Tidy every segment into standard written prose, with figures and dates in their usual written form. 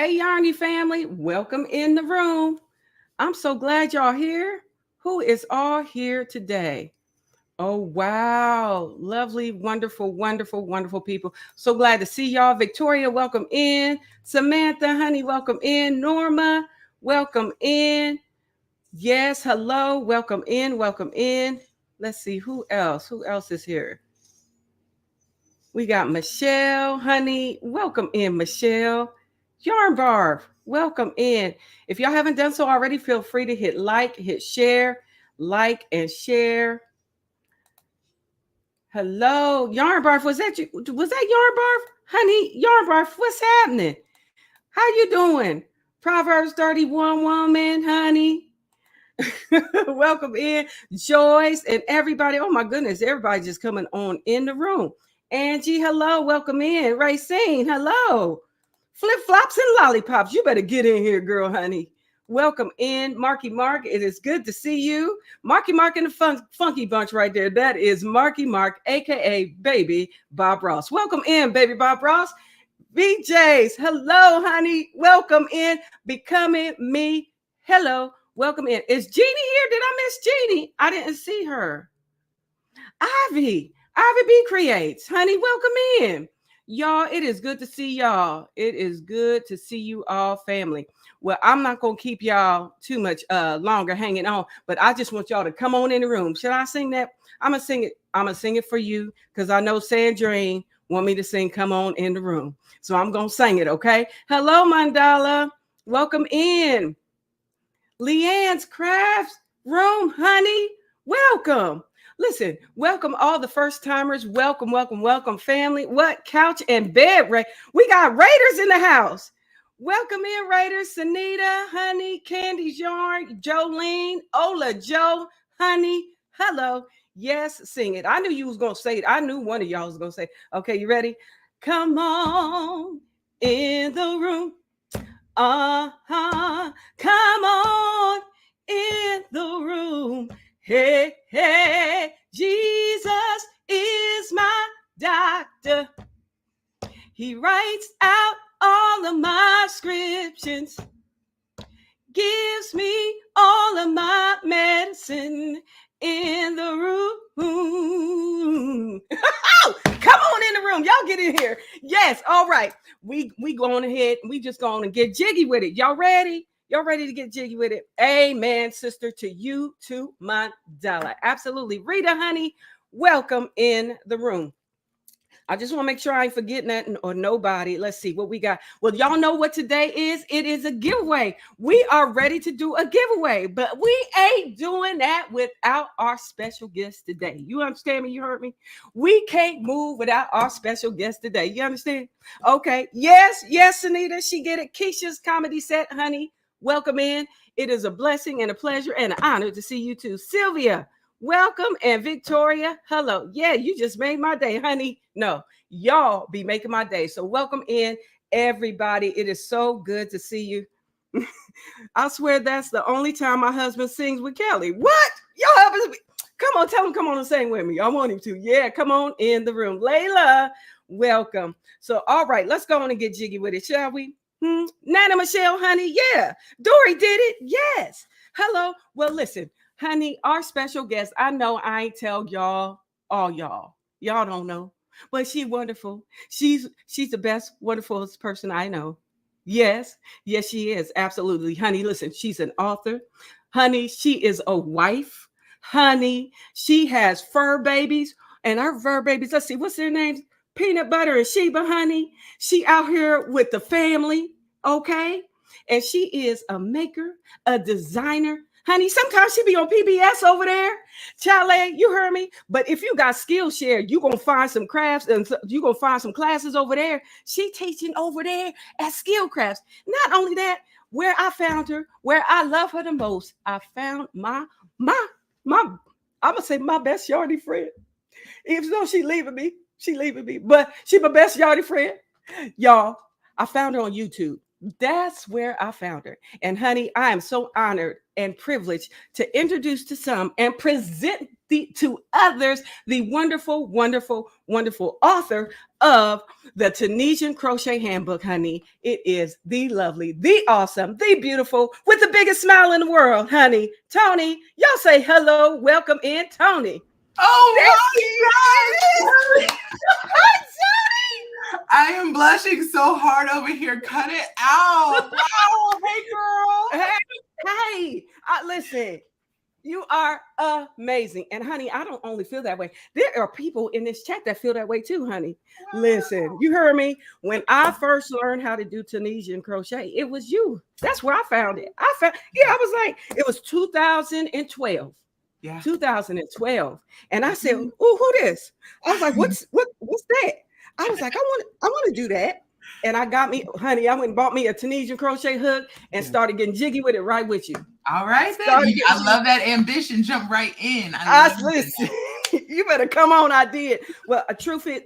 Hey, Yarny family, welcome in the room. I'm so glad y'all here. Who is all here today? Oh, wow. Lovely, wonderful, wonderful, wonderful people. So glad to see y'all. Victoria, welcome in. Samantha, honey, welcome in. Norma, welcome in. Yes, hello. Welcome in. Welcome in. Let's see who else. Who else is here? We got Michelle, honey. Welcome in, Michelle. Yarn Barb, welcome in. If y'all haven't done so already, feel free to hit share, like and share. Hello, Yarn Barf. Was that you? Was that Yarn Barf? Honey, Yarn Barf, what's happening? How you doing? Proverbs 31 woman, honey. Welcome in, Joyce and everybody. Oh my goodness, everybody just coming on in the room. Angie, hello, welcome in. Racine, hello. Flip flops and lollipops. You better get in here, girl, honey. Welcome in, Marky Mark. It is good to see you. Marky Mark and the funky bunch right there. That is Marky Mark, aka Baby Bob Ross. Welcome in, Baby Bob Ross. BJ's, hello, honey. Welcome in. Becoming me. Hello. Welcome in. Is Jeannie here? Did I miss Jeannie? I didn't see her. Ivy B Creates. Honey, welcome in. Y'all, it is good to see y'all. It is good to see you all, family. Well, I'm not going to keep y'all too much longer hanging on, but I just want y'all to come on in the room. Should I sing that? I'm going to sing it. I'm going to sing it for you because I know Sandrine want me to sing Come On in the Room. So I'm going to sing it, okay? Hello, Mandala. Welcome in. Leanne's Crafts Room, honey. Welcome. Listen, welcome all the first timers. Welcome, welcome, welcome, family. What? Couch and bed. We got Raiders in the house. Welcome in, Raiders. Sanita, honey, Candy's Yarn, Jolene, Ola, Joe, honey. Hello. Yes, sing it. I knew you was going to say it. I knew one of y'all was going to say it. Okay, you ready? Come on in the room. Come on in the room. Hey, hey, Jesus is my doctor. He writes out all of my prescriptions, gives me all of my medicine in the room. Come on in the room. Y'all get in here. Yes. All right. We going ahead. We just going to get jiggy with it. Y'all ready? Y'all ready to get jiggy with it? Amen, sister, to you, to my dollar. Absolutely. Rita, honey, welcome in the room. I just want to make sure I ain't forgetting that or nobody. Let's see what we got. Well, y'all know what today is. It is a giveaway. We are ready to do a giveaway, but we ain't doing that without our special guest today. You understand me? You heard me? We can't move without our special guest today. You understand? Okay. Yes, Anita. She get it. Keisha's comedy set, honey. Welcome in. It is a blessing and a pleasure and an honor to see you too. Sylvia, welcome. And Victoria, hello. Yeah, you just made my day, honey. No, y'all be making my day. So welcome in, everybody. It is so good to see you. I swear that's the only time my husband sings with Kelly. What? Y'all husband? Come on, tell him come on and sing with me. I want him to. Yeah, come on in the room. Layla, welcome. So, all right, let's go on and get jiggy with it, shall we? Nana Michelle, honey. Yeah. Dory did it. Yes. Hello. Well, listen, honey, our special guest, I know I ain't tell y'all, all y'all don't know, but she's wonderful. She's the best, wonderfulest person I know. Yes, she is. Absolutely. Honey, listen, she's an author. Honey, she is a wife. Honey, she has fur babies, and her fur babies, let's see, what's their names? Peanut Butter and Sheba, honey. She out here with the family, okay? And she is a maker, a designer. Honey, sometimes she be on PBS over there. Chalet, you heard me? But if you got Skillshare, you're going to find some crafts and you're going to find some classes over there. She teaching over there at Skill Crafts. Not only that, where I found her, where I love her the most, I found my I'm going to say my best yardy friend. Even though she leaving me, but she my best yardy friend. Y'all, I found her on YouTube. That's where I found her. And honey, I am so honored and privileged to introduce to some and present to others the wonderful, wonderful, wonderful author of the Tunisian Crochet Handbook, honey. It is the lovely, the awesome, the beautiful, with the biggest smile in the world, honey. Toni, y'all say hello, welcome in, Toni. Oh my God! I am blushing so hard over here. Cut it out. Wow. Hey, girl. Hey, listen, you are amazing. And honey, I don't only feel that way. There are people in this chat that feel that way too, honey. Wow. Listen, you heard me. When I first learned how to do Tunisian crochet, it was you. That's where I found it. I was like, it was 2012. Yeah. 2012. And I said, oh, who this? I was like, what's that? I was like, I want to do that. And I went and bought me a Tunisian crochet hook and started getting jiggy with it right with you. All right, then. I love that ambition. Jump right in. Listen, you better come on. I did. Well, the truth is,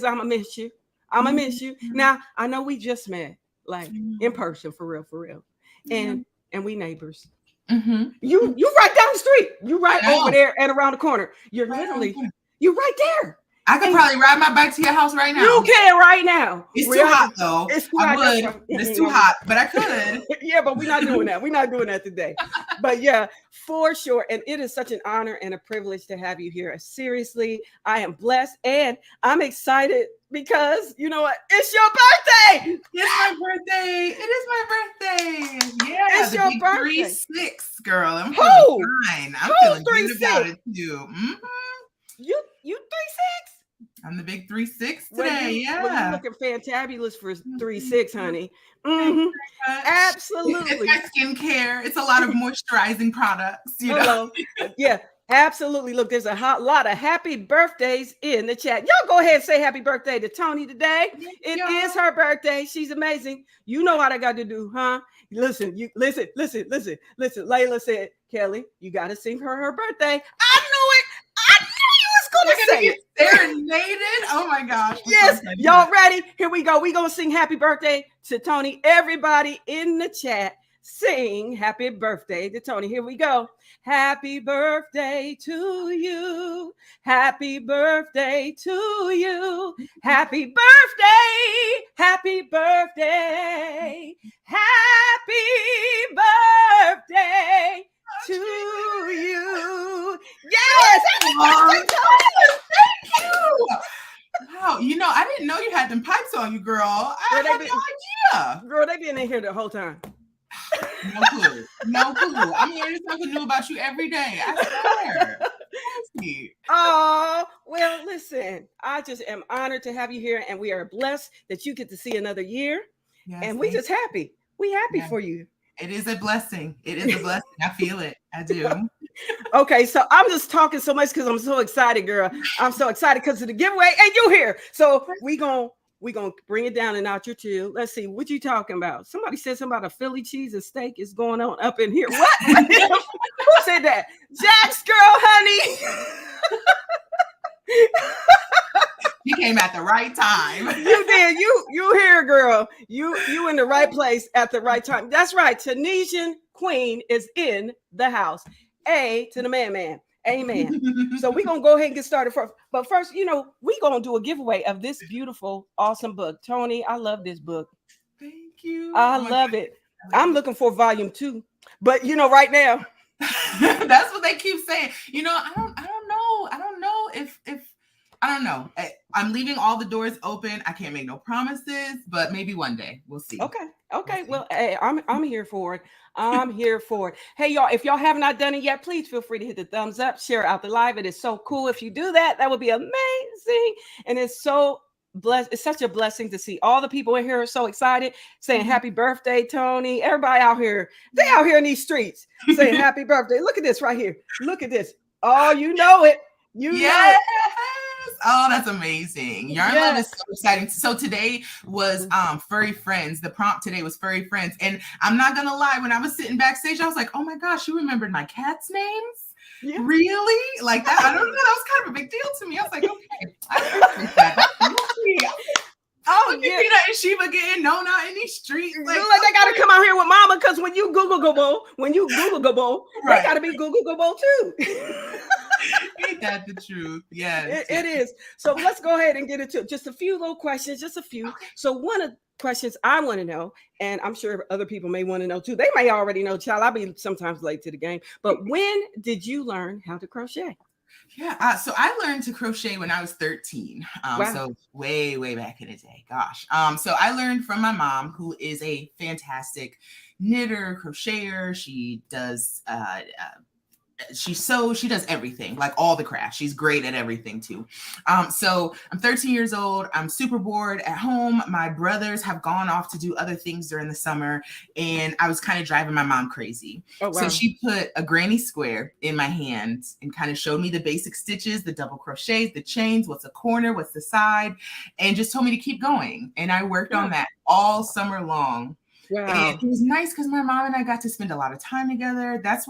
I'm going to miss you. I'm going to miss you. Now, I know we just met, like in person, for real. And we neighbors. Mm-hmm. You right down the street. You right over there and around the corner. You're right there. I could probably ride my bike to your house right now. You can right now. It's too hot though. It's too hot, but I could. Yeah, but we're not doing that. We're not doing that today. But yeah, for sure. And it is such an honor and a privilege to have you here. Seriously, I am blessed and I'm excited because you know what? It's your birthday. It's my birthday. It is my birthday. Yeah, it's your birthday. 3-6, girl. I'm feeling fine. I'm feeling good about it too. Mm-hmm. You 3-6? I'm the big 3-6 today. Well, you're looking fantabulous for 3-6, honey. Mm-hmm. Absolutely. It's my skincare. It's a lot of moisturizing products. You know? Yeah, absolutely. Look, there's a lot of happy birthdays in the chat. Y'all go ahead and say happy birthday to Toni today. It is her birthday. She's amazing. You know what I got to do, huh? Listen. Layla said, Kelli, you got to sing her birthday. I knew it. Get serenaded. Oh my gosh. Yes, y'all ready? Here we go. We're gonna sing happy birthday to Toni. Everybody in the chat, sing happy birthday to Toni. Here we go. Happy birthday to you. Happy birthday to you. Happy birthday. Happy birthday. Happy birthday to you. Yes. Thank you. Wow. You know, I didn't know you had them pipes on you, girl. I had no idea. Girl, they been in here the whole time. No clue. I'm learning something new about you every day. I swear. Oh, well, listen, I just am honored to have you here, and we are blessed that you get to see another year. Yes, and we just happy. We happy for you. It is a blessing. It is a blessing. I feel it. I do. Okay, so I'm just talking so much because I'm so excited, girl. I'm so excited because of the giveaway, and you here. So we gonna bring it down and out your two. Let's see what you talking about. Somebody said something about a Philly cheese and steak is going on up in here. What? Who said that? Jack's girl, honey. You came at the right time. You did. You here, girl. You in the right place at the right time. That's right. Tunisian Queen is in the house. A to the man. Amen. So we're going to go ahead and get started first. But first, you know, we're going to do a giveaway of this beautiful, awesome book. Toni, I love this book. Thank you. I love it. I'm looking for volume 2. But, you know, right now. That's what they keep saying. You know, I don't know if I don't know. I'm leaving all the doors open. I can't make no promises, but maybe one day we'll see. Okay. We'll see. Well, hey, I'm here for it. I'm here for it. Hey, y'all, if y'all have not done it yet, please feel free to hit the thumbs up, share out the live. It is so cool. If you do that, that would be amazing. And it's so blessed. It's such a blessing to see all the people in here are so excited, saying happy birthday, Toni. Everybody out here, they out here in these streets saying happy birthday. Look at this right here. Look at this. Oh, you know it. You know it. Oh, that's amazing. Yarn Love is so exciting. So today was furry friends. The prompt today was furry friends. And I'm not gonna lie, when I was sitting backstage, I was like, oh my gosh, you remembered my cat's names? Yeah. Really? Like that? I don't know. That was kind of a big deal to me. I was like, okay, I appreciate that. Oh, Look yeah. at Tina and Sheba getting known out in these streets. Like they got to come out here with mama, because when you Google they Right. got to be Google too. Ain't that the truth? Yes. It is. So let's go ahead and get into just a few little questions, just a few. Okay. So one of the questions I want to know, and I'm sure other people may want to know too. They may already know, child. I'll be sometimes late to the game. But when did you learn how to crochet? Yeah, so I learned to crochet when I was 13. Wow. So way back in the day. Gosh. So I learned from my mom, who is a fantastic knitter, crocheter. She does she sews, she does everything, like all the crafts. She's great at everything too. So I'm 13 years old. I'm super bored at home. My brothers have gone off to do other things during the summer, and I was kind of driving my mom crazy. Oh, wow. So she put a granny square in my hands and kind of showed me the basic stitches, the double crochets, the chains, what's a corner, what's the side, and just told me to keep going. And I worked on that all summer long. Wow. And it was nice because my mom and I got to spend a lot of time together. That's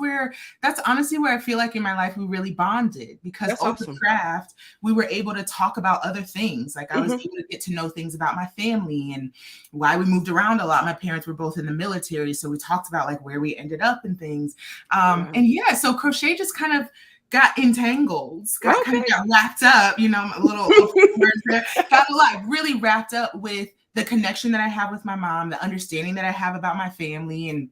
honestly where I feel like in my life we really bonded, because That's over awesome. the craft, we were able to talk about other things. Like I was able to get to know things about my family and why we moved around a lot. My parents were both in the military, so we talked about like where we ended up and things. And yeah, so crochet just kind of got entangled, got wrapped up, you know, a little got like really wrapped up with the connection that I have with my mom, the understanding that I have about my family, and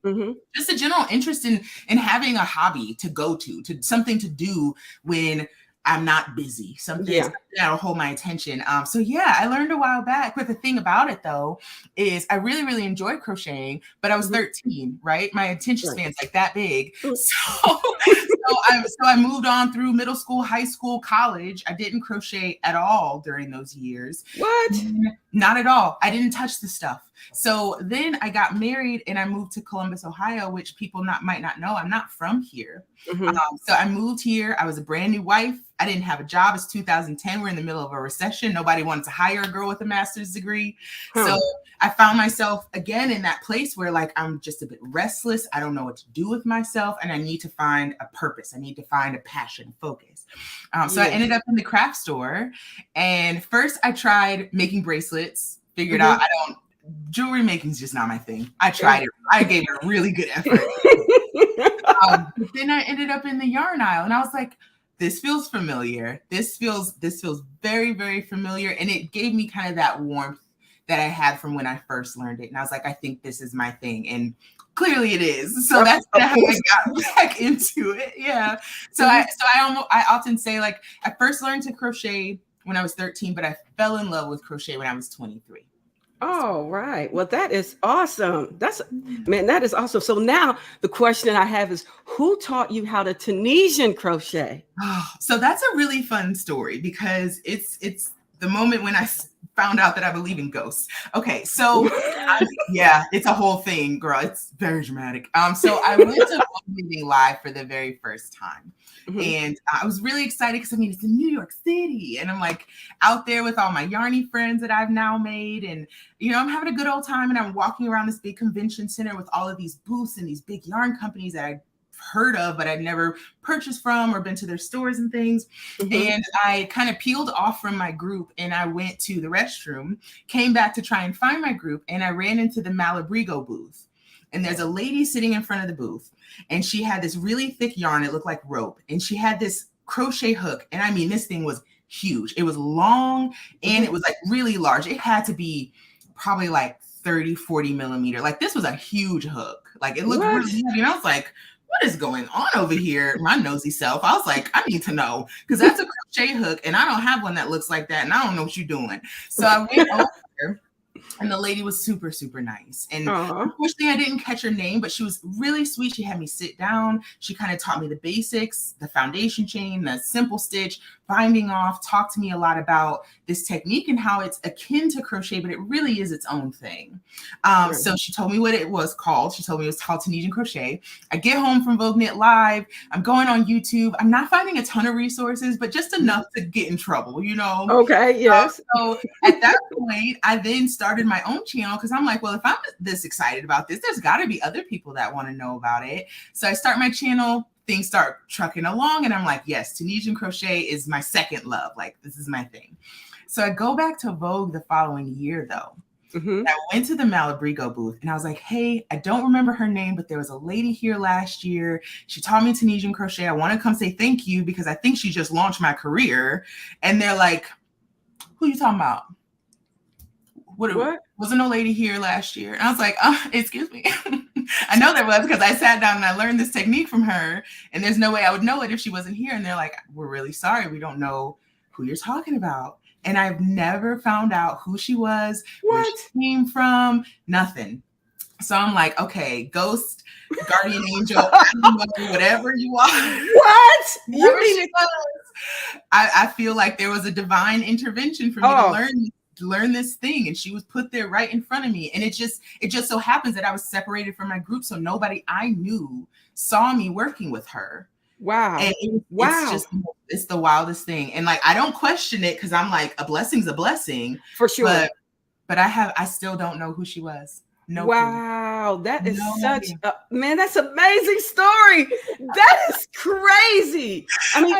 just a general interest in having a hobby to go to something to do when I'm not busy, something that'll hold my attention. So yeah, I learned a while back. But the thing about it though is I really enjoyed crocheting, but I was 13, right? My attention span's like that big. So I moved on through middle school, high school, college. I didn't crochet at all during those years. What? Not at all. I didn't touch the stuff. So then I got married and I moved to Columbus, Ohio, which people might not know. I'm not from here. So I moved here. I was a brand new wife. I didn't have a job. It's 2010. We're in the middle of a recession. Nobody wanted to hire a girl with a master's degree. So I found myself again in that place where like I'm just a bit restless. I don't know what to do with myself, and I need to find a purpose. I need to find a passion, focus. So I ended up in the craft store, and first I tried making bracelets. Figured out jewelry making is just not my thing. I tried it. I gave it a really good effort. But then I ended up in the yarn aisle, and I was like, this feels familiar. This feels very familiar. And it gave me kind of that warmth that I had from when I first learned it. And I was like, I think this is my thing. And clearly it is. So that's how I got back into it. Yeah. So I often say, like, I first learned to crochet when I was 13, but I fell in love with crochet when I was 23. Oh, right. Well, that is awesome. That is awesome. So now the question I have is, who taught you how to Tunisian crochet? So that's a really fun story, because it's the moment when I found out that I believe in ghosts. Okay, so it's a whole thing, girl. It's very dramatic. So I went to Meeting Live for the very first time. And I was really excited because I mean, it's in New York City, and I'm like out there with all my yarny friends that I've now made, and you know, I'm having a good old time, and I'm walking around this big convention center with all of these booths and these big yarn companies that I heard of, but I'd never purchased from or been to their stores and things. And I kind of peeled off from my group, and I went to the restroom, came back to try and find my group, and I ran into the Malabrigo booth. And there's a lady sitting in front of the booth, and she had this really thick yarn. It looked like rope, and she had this crochet hook. And I mean, this thing was huge. It was long, and it was like really large. It had to be probably like 30-40 millimeter. Like, this was a huge hook. Like, it looked really heavy. And I was like, what is going on over here? My nosy self. I was like, I need to know, because that's a crochet hook, and I don't have one that looks like that, and I don't know what you're doing. So I went over there, and the lady was super nice. And unfortunately, I didn't catch her name, but she was really sweet. She had me sit down. She kind of taught me the basics, the foundation chain, the simple stitch, binding off, talked to me a lot about this technique and how it's akin to crochet, but it really is its own thing. So she told me what it was called. She told me it was called Tunisian Crochet. I get home from Vogue Knit Live. I'm going on YouTube. I'm not finding a ton of resources, but just enough to get in trouble, you know? Okay, yes. So at that point, I then started my own channel, because I'm like, well, if I'm this excited about this, there's got to be other people that want to know about it. So I start my channel. Things start trucking along, and I'm like, yes, Tunisian crochet is my second love. Like, this is my thing. So I go back to Vogue the following year, though. I went to the Malabrigo booth and I was like, hey, I don't remember her name, but there was a lady here last year. She taught me Tunisian crochet. I want to come say thank you because I think she just launched my career. And they're like, who are you talking about? What? Wasn't no lady here last year? And I was like, excuse me. I know there was because I sat down and I learned this technique from her. And there's no way I would know it if she wasn't here. And they're like, we're really sorry. We don't know who you're talking about. And I've never found out who she was, where she came from, nothing. So I'm like, okay, ghost, guardian angel, whatever you are. What? You mean it? I feel like there was a divine intervention for me to learn this thing, and she was put there right in front of me. And it just so happens that I was separated from my group, so nobody I knew saw me working with her. Wow. And it's the wildest thing. And like, I don't question it because I'm like, a blessing's a blessing. For sure. But I still don't know who she was. No. Wow. That is man, that's an amazing story. That is crazy. I mean,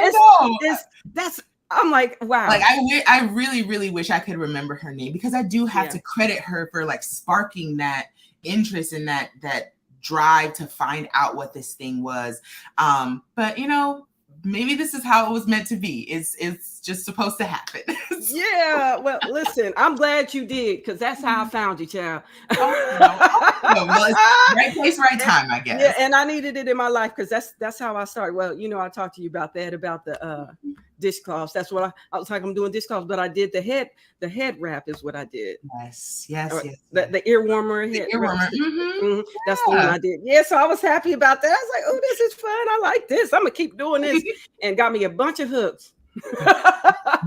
I'm like, wow. Like I really, really wish I could remember her name because I do have to credit her for like sparking that interest in that drive to find out what this thing was. But you know, maybe this is how it was meant to be. It's just supposed to happen. Yeah. Well, listen, I'm glad you did because that's how I found you, child. Well, it's right place, right time, I guess. Yeah, and I needed it in my life because that's how I started. Well, you know, I talked to you about the dishcloths. That's what I was like. I'm doing dishcloths, but I did the head wrap is what I did. Yes. The ear warmer. The ear warmer. That's the one I did. Yeah, so I was happy about that. I was like, oh, this is fun. I like this. I'm gonna keep doing this, and got me a bunch of hooks.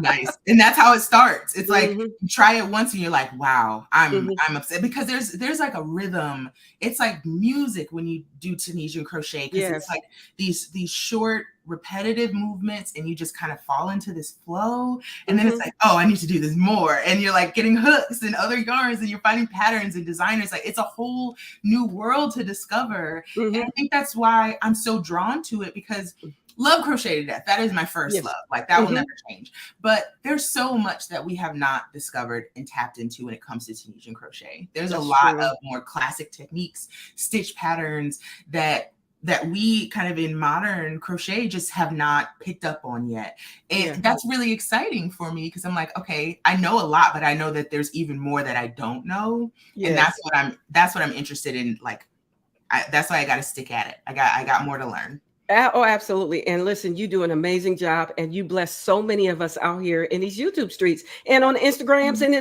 Nice. And that's how it starts. It's like you try it once and you're like, wow, I'm upset because there's like a rhythm. It's like music when you do Tunisian crochet because it's like these short repetitive movements and you just kind of fall into this flow and then it's like, oh, I need to do this more, and you're like getting hooks and other yarns and you're finding patterns and designers. Like it's a whole new world to discover. And I think that's why I'm so drawn to it because love crochet to death. That is my first love. Like that will never change. But there's so much that we have not discovered and tapped into when it comes to Tunisian crochet. There's a lot of more classic techniques, stitch patterns that we kind of in modern crochet just have not picked up on yet. And that's really exciting for me because I'm like, okay, I know a lot, but I know that there's even more that I don't know. And that's what I'm interested in. Like, that's why I got to stick at it. I got more to learn. Oh, absolutely. And listen, you do an amazing job and you bless so many of us out here in these YouTube streets and on the Instagrams and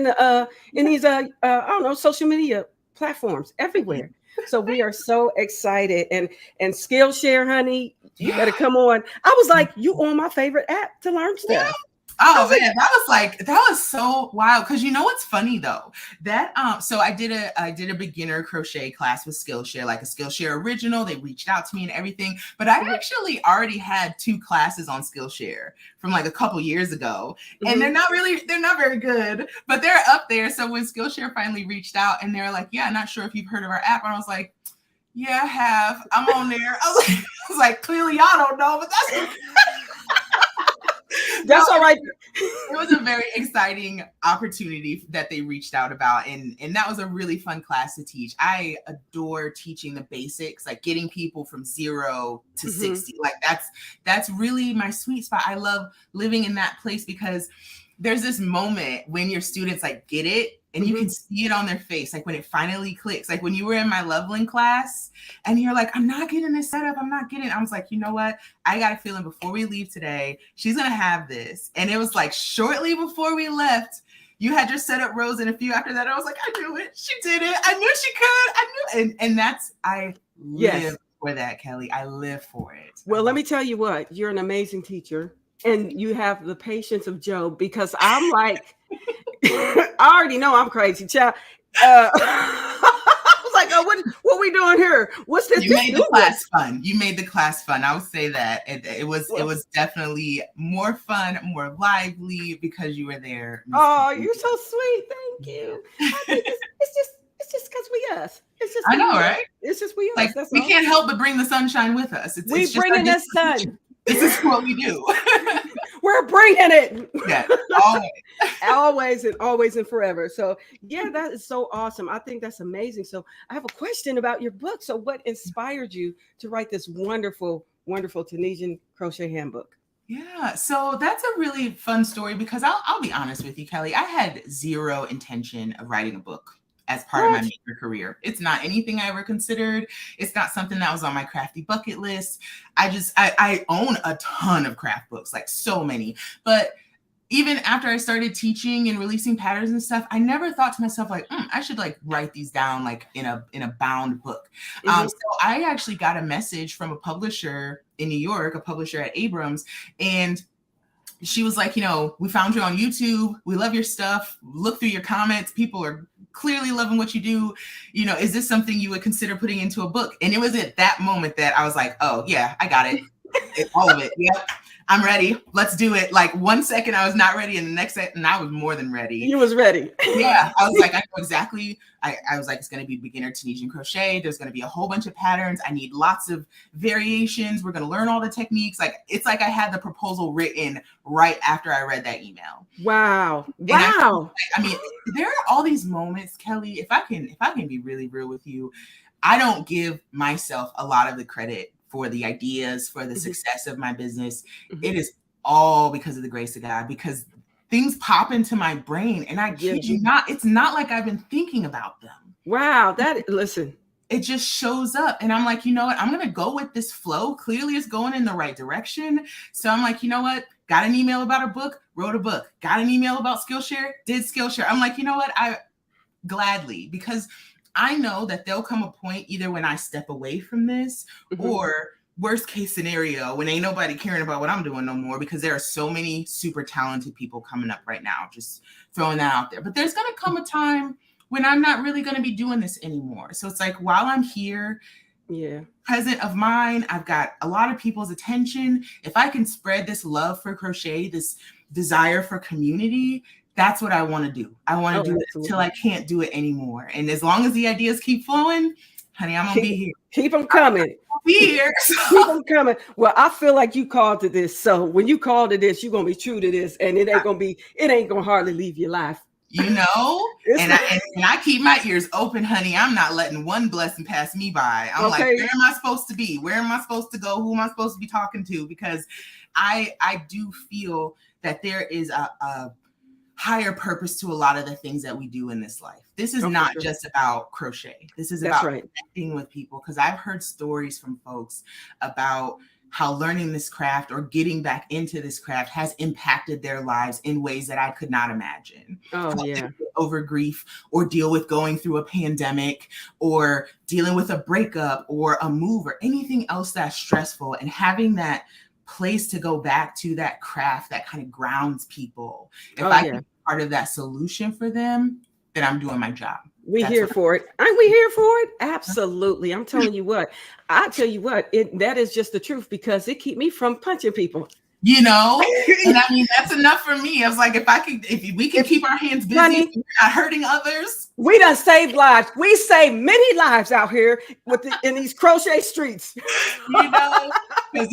in these I don't know, social media platforms everywhere. So we are so excited and Skillshare, honey, you better come on. I was like, you on my favorite app to learn stuff. Oh man, that was so wild. Cause you know what's funny though? That so I did a beginner crochet class with Skillshare, like a Skillshare original. They reached out to me and everything, but I actually already had 2 classes on Skillshare from like a couple years ago. And they're not very good, but they're up there. So when Skillshare finally reached out and they're like, yeah, not sure if you've heard of our app. And I was like, yeah, I have. I'm on there. I was like, clearly y'all don't know, but that's all right. It was a very exciting opportunity that they reached out about. And that was a really fun class to teach. I adore teaching the basics, like getting people from 0 to 60. Like that's really my sweet spot. I love living in that place because there's this moment when your students like get it and you can see it on their face. Like when it finally clicks, like when you were in my leveling class and you're like, I'm not getting this setup. I'm not getting it. I was like, you know what? I got a feeling before we leave today, she's going to have this. And it was like shortly before we left, you had your setup rows and a few after that. I was like, I knew it. She did it. I knew she could. I knew it. And I live for that, Kelly. I live for it. Well, let me tell you what, you're an amazing teacher. And you have the patience of Job because I'm like, I already know I'm crazy, child. I was like, oh, what we doing here? What's this? You made the class fun. You made the class fun. I would say that it was definitely more fun, more lively because you were there. Oh, you're so sweet. Thank you. It's just because we us. It's just I know, right? It's just we us. Like, that's we all. Can't help but bring the sunshine with us. We bringing the sun. This is what we do. We're bringing it. Yeah, always. always and forever. So yeah, that is so awesome. I think that's amazing. So I have a question about your book. So what inspired you to write this wonderful, wonderful Tunisian Crochet Handbook? Yeah, so that's a really fun story because I'll be honest with you, Kelly. I had zero intention of writing a book as part of my major career. It's not anything I ever considered. It's not something that was on my crafty bucket list. I own a ton of craft books, like so many. But even after I started teaching and releasing patterns and stuff, I never thought to myself like, I should like write these down like in a bound book. So I actually got a message from a publisher in New York, a publisher at Abrams, and she was like, we found you on YouTube. We love your stuff. Look through your comments. People are clearly loving what you do. Is this something you would consider putting into a book? And it was at that moment that I was like, oh yeah, I got it. All of it. Yep. I'm ready. Let's do it. Like 1 second I was not ready, and the next second I was more than ready. You was ready. Yeah. I was like, I know exactly. I was like, it's going to be beginner Tunisian crochet. There's going to be a whole bunch of patterns. I need lots of variations. We're going to learn all the techniques. Like, it's like I had the proposal written right after I read that email. Wow. I mean, there are all these moments, Kelly, if I can be really real with you, I don't give myself a lot of the credit for the ideas, for the success of my business. It is all because of the grace of God, because things pop into my brain and I kid you not, it's not like I've been thinking about them. Wow. Listen. It just shows up and I'm like, you know what? I'm going to go with this flow. Clearly it's going in the right direction. So I'm like, you know what? Got an email about a book, wrote a book. Got an email about Skillshare, did Skillshare. I'm like, you know what? I gladly, because I know that there'll come a point either when I step away from this or worst case scenario, when ain't nobody caring about what I'm doing no more, because there are so many super talented people coming up right now, just throwing that out there. But there's going to come a time when I'm not really going to be doing this anymore. So it's like, while I'm here, present of mind, I've got a lot of people's attention. If I can spread this love for crochet, this desire for community, that's what I want to do. I want to do it until I can't do it anymore. And as long as the ideas keep flowing, honey, I'm going to be here. Keep them coming. Be here. Keep them coming. Well, I feel like you called to this. So when you call to this, you're going to be true to this. And it ain't going to hardly leave your life. And I keep my ears open, honey. I'm not letting one blessing pass me by. I'm like, where am I supposed to be? Where am I supposed to go? Who am I supposed to be talking to? Because I do feel that there is a higher purpose to a lot of the things that we do in this life. This is not just about crochet. This is about connecting with people, because I've heard stories from folks about how learning this craft or getting back into this craft has impacted their lives in ways that I could not imagine. Over grief, or deal with going through a pandemic, or dealing with a breakup or a move or anything else that's stressful, and having that place to go back to, that craft that kind of grounds people. If I can be part of that solution for them, then I'm doing my job. That's here for it. Aren't we here for it? Absolutely. I'm telling you what. That is just the truth, because it keep me from punching people. And I mean, that's enough for me. I was like, if we can keep our hands busy, honey, we're not hurting others. We done saved lives. We saved many lives out here in these crochet streets. Because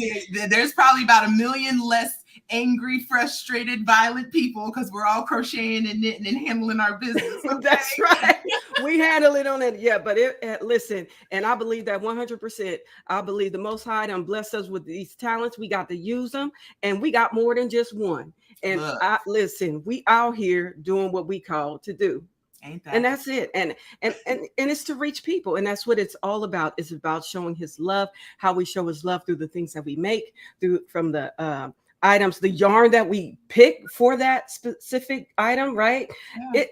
there's probably about 1 million less angry, frustrated, violent people, because we're all crocheting and knitting and handling our business. Okay? That's right. We handle it on it. Yeah, but listen, and I believe that 100%. I believe the Most High done blessed us with these talents. We got to use them, and we got more than just one. And listen, we out here doing what we call to do. Ain't that? And that's it. And it's to reach people. And that's what it's all about. It's about showing his love, how we show his love through the things that we make, from the items, the yarn that we pick for that specific item, right? Yeah.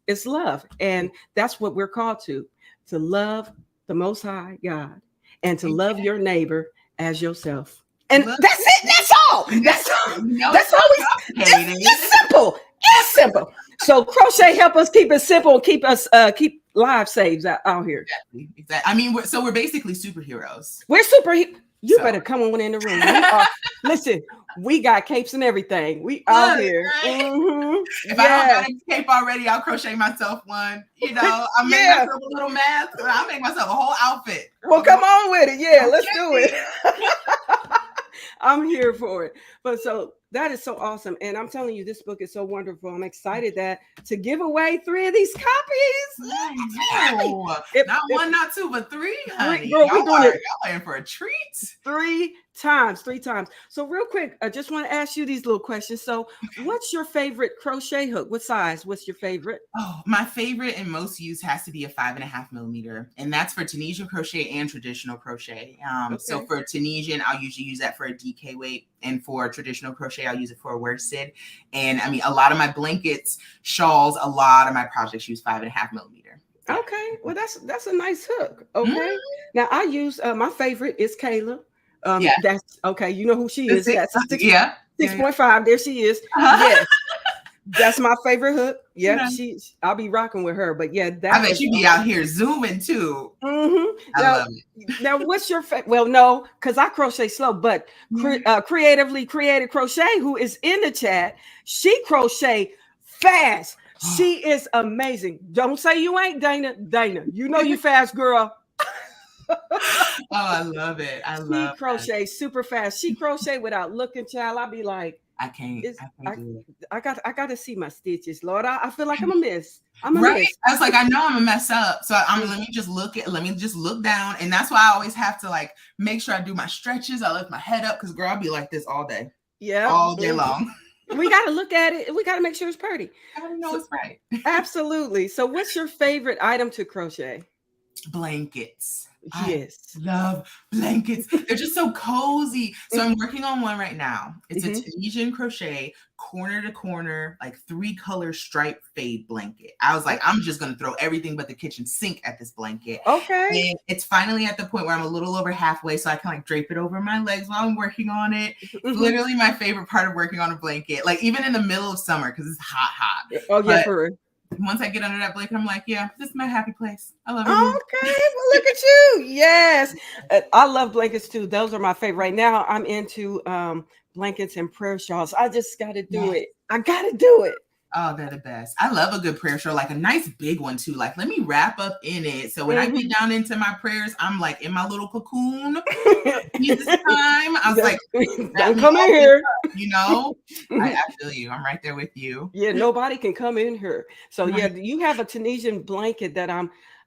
It's love. And that's what we're called to love the Most High God, and to love your neighbor as yourself. And that's it. That's all. That's all. That's all. It's simple. It's simple. So crochet help us keep it simple and keep lives saved out here. Exactly. I mean, we're basically superheroes. We're superheroes. You better come on in the room. Listen, we got capes and everything. We out here. Right? If I don't got a cape already, I'll crochet myself one. I'll make myself a little mask. I'll make myself a whole outfit. Well, come on with it. Yeah, let's do it. I'm here for it. But so That is so awesome. And I'm telling you, this book is so wonderful. I'm excited to give away 3 of these copies. No, not one, not 2, but 3, honey. Girl, we're doing it. Y'all in for a treat. 3 times. So real quick, I just want to ask you these little questions. So what's your favorite crochet hook? What size? What's your favorite? Oh, my favorite and most used has to be a 5.5 millimeter. And that's for Tunisian crochet and traditional crochet. So for Tunisian, I'll usually use that for a DK weight. And for traditional crochet, I'll use it for a worsted. And I mean, a lot of my blankets, shawls, a lot of my projects use 5.5 millimeter. Okay. Well, that's a nice hook. Okay. Now I use, my favorite is Kayla. That's okay. You know who she is. That's 6.5. There she is. Yes. That's my favorite hook. Yeah, I'll be rocking with her. But yeah, I bet you be out here zooming too. Mm-hmm. I love it. Now, what's your well, no, because I crochet slow, but Creatively Created Crochet, who is in the chat, she crochet fast. She is amazing. Don't say you ain't, Dana. Dana, you know you fast, girl. Oh, I love it. She crochets super fast. She crochet without looking, child. I'll be like, I can't do it. I got to see my stitches, Lord. I feel like I'm a miss. I was like, I know I'm a mess up. So let me just look down. And that's why I always have to like make sure I do my stretches. I lift my head up because girl, I'll be like this all day. Yeah. All day long. We got to look at it. We got to make sure it's pretty. I don't know it's right. Absolutely. So what's your favorite item to crochet? Blankets. Yes. I love blankets. They're just so cozy. So I'm working on one right now. It's a Tunisian crochet corner to corner, like 3-color striped fade blanket. I was like, I'm just going to throw everything but the kitchen sink at this blanket. Okay. And it's finally at the point where I'm a little over halfway, so I can like drape it over my legs while I'm working on it. Literally my favorite part of working on a blanket, like even in the middle of summer, because it's hot. Oh, yeah, for real. Once I get under that blanket, I'm like, yeah, this is my happy place. I love it. Okay, well, look at you. Yes. I love blankets too. Those are my favorite. Right now, I'm into blankets and prayer shawls. I just got to do it. I got to do it. Oh, they're the best. I love a good prayer shawl, like a nice big one too. Like, let me wrap up in it. So when I get down into my prayers, I'm like in my little cocoon. This time, I was like, don't come in here. You know, I feel you. I'm right there with you. Yeah, nobody can come in here. So yeah, you have a Tunisian blanket that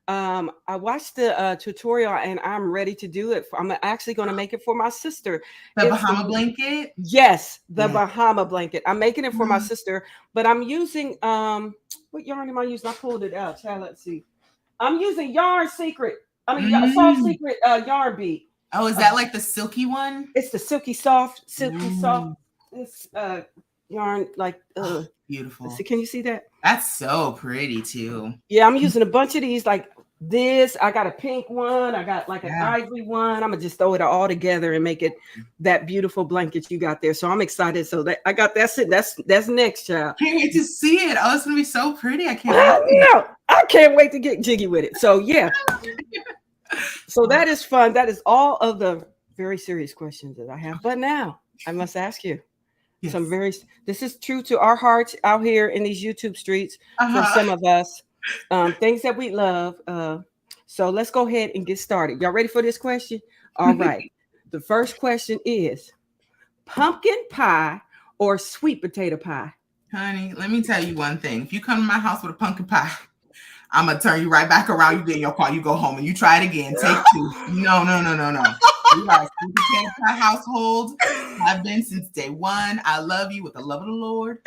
I watched the tutorial and I'm ready to do it. I'm actually going to make it for my sister. The Bahama blanket? Yes, the Bahama blanket. I'm making it for my sister, but I'm using, what yarn am I using? I pulled it out. Child, let's see. I'm using Yarn Secret. Soft Secret yarn bead. Oh, is that like the silky one? It's the silky soft. This yarn, like, beautiful. Can you see that? That's so pretty too. Yeah, I'm using a bunch of these like this. I got a pink one. I got like an ivory one. I'm gonna just throw it all together and make it that beautiful blanket you got there. So I'm excited. So that I got that's it. That's next, child. Can't wait to see it. Oh, it's gonna be so pretty. I can't wait. No, I can't wait to get jiggy with it. So yeah. So that is fun. That is all of the very serious questions that I have. But now I must ask you. This is true to our hearts out here in these YouTube streets for some of us, things that we love. So let's go ahead and get started. Y'all ready for this question? All right. The first question is pumpkin pie or sweet potato pie? Honey, let me tell you one thing. If you come to my house with a pumpkin pie, I'm going to turn you right back around. You get in your car, you go home and you try it again. Take 2. No. We are a sweet potato pie household. I've been since day one. I love you with the love of the Lord.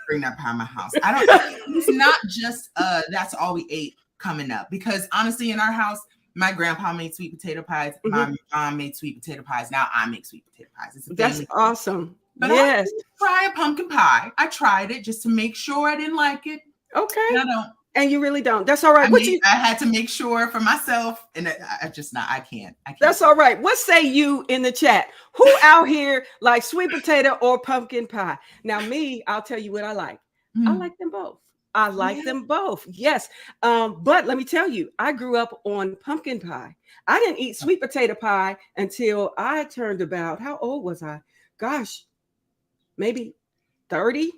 Bring that pie in my house. It's not just that's all we ate coming up. Because honestly, in our house, my grandpa made sweet potato pies. My mom made sweet potato pies. Now I make sweet potato pies. That's awesome. But yes. I try a pumpkin pie. I tried it just to make sure I didn't like it. Okay. And I don't. And you really don't. That's all right. I had to make sure for myself, and I can't. That's all right. What say you in the chat? Who out here like sweet potato or pumpkin pie? Now, me, I'll tell you what I like. I like them both. I like them both. Yes. But let me tell you, I grew up on pumpkin pie. I didn't eat sweet potato pie until I turned about, how old was I? Gosh, maybe 30.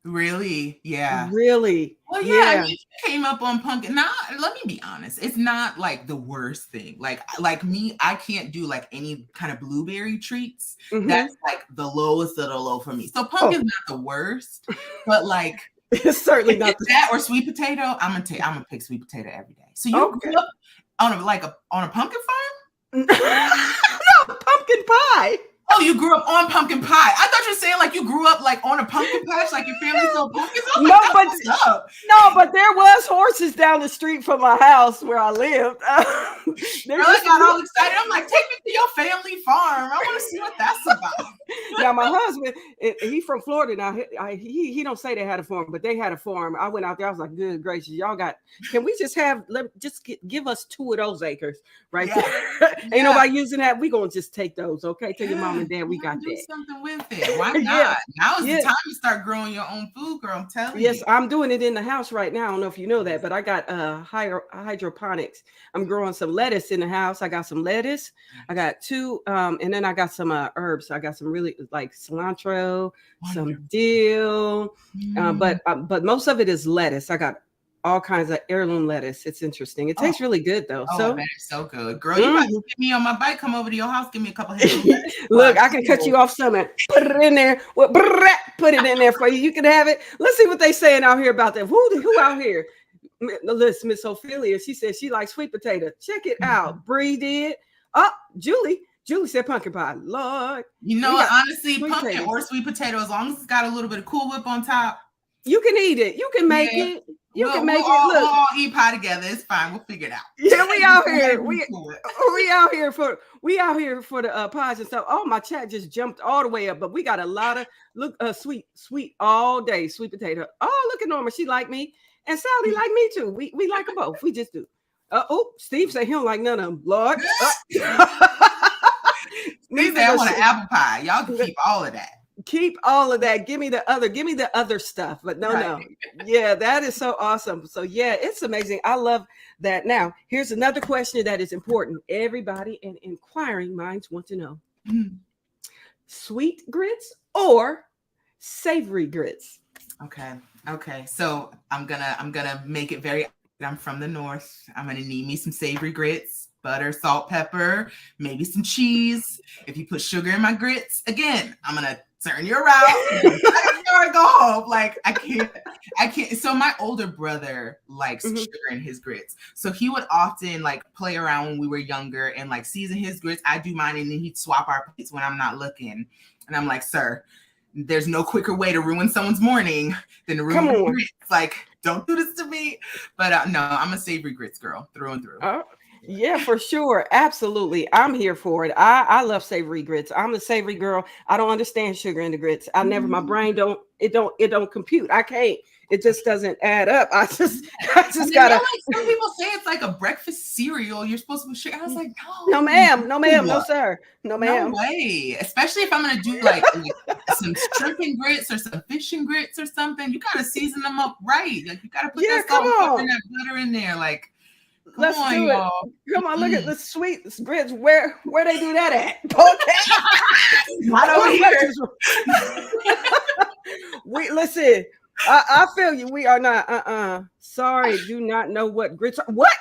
Really? Yeah. Really? Well, yeah, I Yeah. mean, you came up on pumpkin. Now, let me be honest. It's not like the worst thing. Like me, I can't do like any kind of blueberry treats. Mm-hmm. That's like the lowest of the low for me. So Oh, pumpkin's not the worst, but like it's certainly if not it's that or sweet potato, I'm gonna pick sweet potato every day. So you okay. grew up on a pumpkin farm? No, pumpkin pie. Oh, you grew up on pumpkin pie. I thought you were saying like you grew up like on a pumpkin patch, like your family sold pumpkins. I was No, like, but what's up? no, but there was horses down the street from my house where I lived. Girl, I got all excited. I'm like, take me to your family farm. I want to see what that's about. Now my husband, he from Florida. Now he don't say they had a farm, but they had a farm. I went out there. I was like, good gracious, y'all got. Can we just give us 2 of those acres right there? Ain't nobody using that. We gonna just take those, okay? Tell your mom and dad we got do that. something with it. Why not? Now is the time to start growing your own food, girl. I'm telling you. Yes, I'm doing it in the house right now. I don't know if you know that, but I got hydroponics. I'm growing some lettuce in the house. I got some lettuce. I got 2, and then I got some herbs. I got some really like cilantro, some dill, but most of it is lettuce. I got all kinds of heirloom lettuce. It's interesting. It tastes really good though. So man, it's so good, girl. You might get me on my bike. Come over to your house. Give me a couple of Look, I can cut you off some and put it in there. Well, put it in there for you. You can have it. Let's see what they saying out here about that. Who out here? Listen, Miss Ophelia. She said she likes sweet potato. Check it out. Bree did. Oh, Julie said pumpkin pie. Lord, you know what? Honestly, pumpkin or sweet potato, as long as it's got a little bit of Cool Whip on top, you can eat it. You can make it. You can make it. Look, we'll all eat pie together. It's fine. We'll figure it out. Yeah, we out here. We out here for the pies and stuff. Oh, my chat just jumped all the way up, but we got a lot of sweet all day sweet potato. Oh, look at Norma. She like me, and Sally like me too. We like them both. We just do. Steve said he don't like none of them. Lord. Steve said I want an apple pie. Y'all can keep all of that. Keep all of that. Give me the other stuff. But no. Yeah, that is so awesome. So yeah, it's amazing. I love that. Now, here's another question that is important. Everybody and inquiring minds want to know. Sweet grits or savory grits? Okay. So I'm gonna make it very. I'm from the north. I'm gonna need me some savory grits, butter, salt, pepper, maybe some cheese. If you put sugar in my grits, again, I'm gonna turn you around. I go home. Like I can't. So my older brother likes sugar in his grits. So he would often like play around when we were younger and like season his grits. I do mine, and then he'd swap our plates when I'm not looking. And I'm like, sir, there's no quicker way to ruin someone's morning than to ruin the grits. Like, don't do this to me. But no, I'm a savory grits girl through and through. Yeah, for sure. Absolutely. I'm here for it. I love savory grits. I'm a savory girl. I don't understand sugar in the grits. My brain don't compute. I can't. It just doesn't add up. I just gotta. Like, some people say it's like a breakfast cereal. You're supposed to put sugar. I was like, no, ma'am, no, sir, no, ma'am. No way. Especially if I'm gonna do like some shrimp and grits or some fish and grits or something. You gotta season them up right. Like you gotta put that salt and that butter in there. Like, let's do it. Come on, look at the sweet grits. Where they do that at? Okay, right over here. Listen. I feel you. We are not. Sorry, do not know what grits are. What?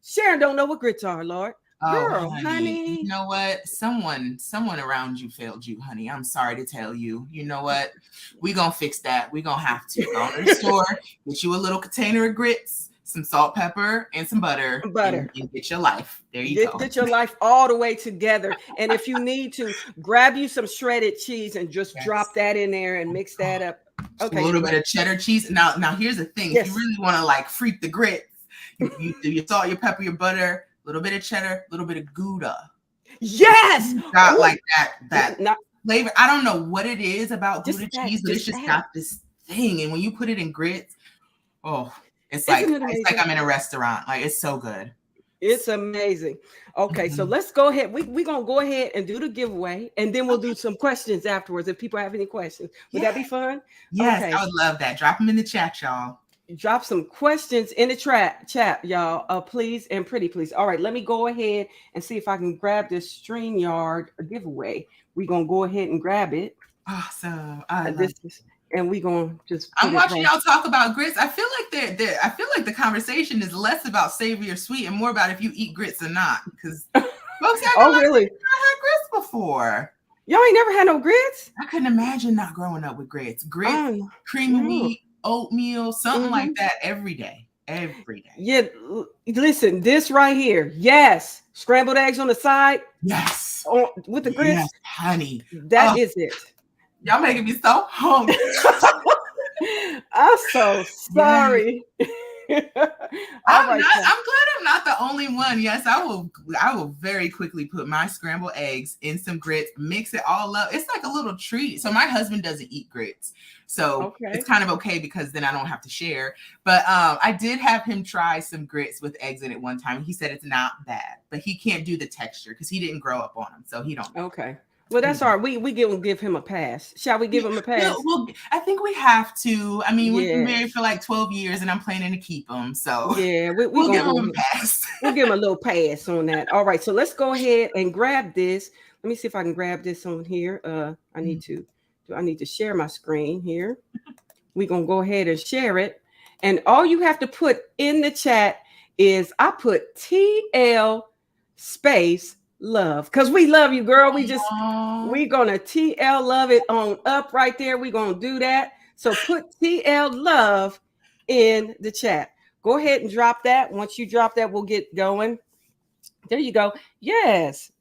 Sharon don't know what grits are, Lord. Girl, honey. You know what? Someone around you failed you, honey. I'm sorry to tell you. You know what? We gonna fix that. We gonna have to go to the store, get you a little container of grits, some salt, pepper, and some butter. And get your life. There you go. Get your life all the way together. And if you need to, grab you some shredded cheese and just drop that in there and mix that up. Okay. A little bit of cheddar cheese. Now here's the thing. If you really want to like freak the grits, you do your salt, your pepper, your butter, a little bit of cheddar, a little bit of Gouda. Yes. Got like that flavor. I don't know what it is about Gouda cheese, but it's just got this thing. And when you put it in grits, it's like I'm in a restaurant. Like it's so good. It's amazing. Okay, so let's go ahead. We're gonna go ahead and do the giveaway, and then we'll do some questions afterwards if people have any questions. Would that be fun? Yes, I would love that. Drop them in the chat, y'all. Drop some questions in the chat, y'all. Please and pretty please. All right, let me go ahead and see if I can grab this StreamYard giveaway. We're gonna go ahead and grab it. Awesome. and we gonna just. I'm watching y'all talk about grits. I feel like the conversation is less about savory or sweet and more about if you eat grits or not. Because folks, really? I had grits before. Y'all ain't never had no grits? I couldn't imagine not growing up with grits. Grits, cream of wheat, oatmeal, something like that every day. Every day. Yeah, listen, this right here. Yes. Scrambled eggs on the side. Yes. With the grits. Yes, honey. That is it. Y'all making me so hungry. I'm so sorry. I'm glad I'm not the only one. Yes, I will very quickly put my scrambled eggs in some grits, mix it all up. It's like a little treat. So my husband doesn't eat grits. So it's kind of okay because then I don't have to share. But I did have him try some grits with eggs in it one time. He said it's not bad, but he can't do the texture because he didn't grow up on them. So he don't know. Okay. Well, that's all right. We give him a pass. Shall we give him a pass? Well, I think we have to. I mean, we've been married for like 12 years and I'm planning to keep him. So yeah, we'll give him a pass. We'll give him a little pass on that. All right. So let's go ahead and grab this. Let me see if I can grab this on here. I need to share my screen here. We're going to go ahead and share it. And all you have to put in the chat is I put TL space love because we love you, girl. We're gonna TL love it on up right there. We're gonna do that. So put TL love in the chat. Go ahead and drop that. Once you drop that, we'll get going. There you go. Yes,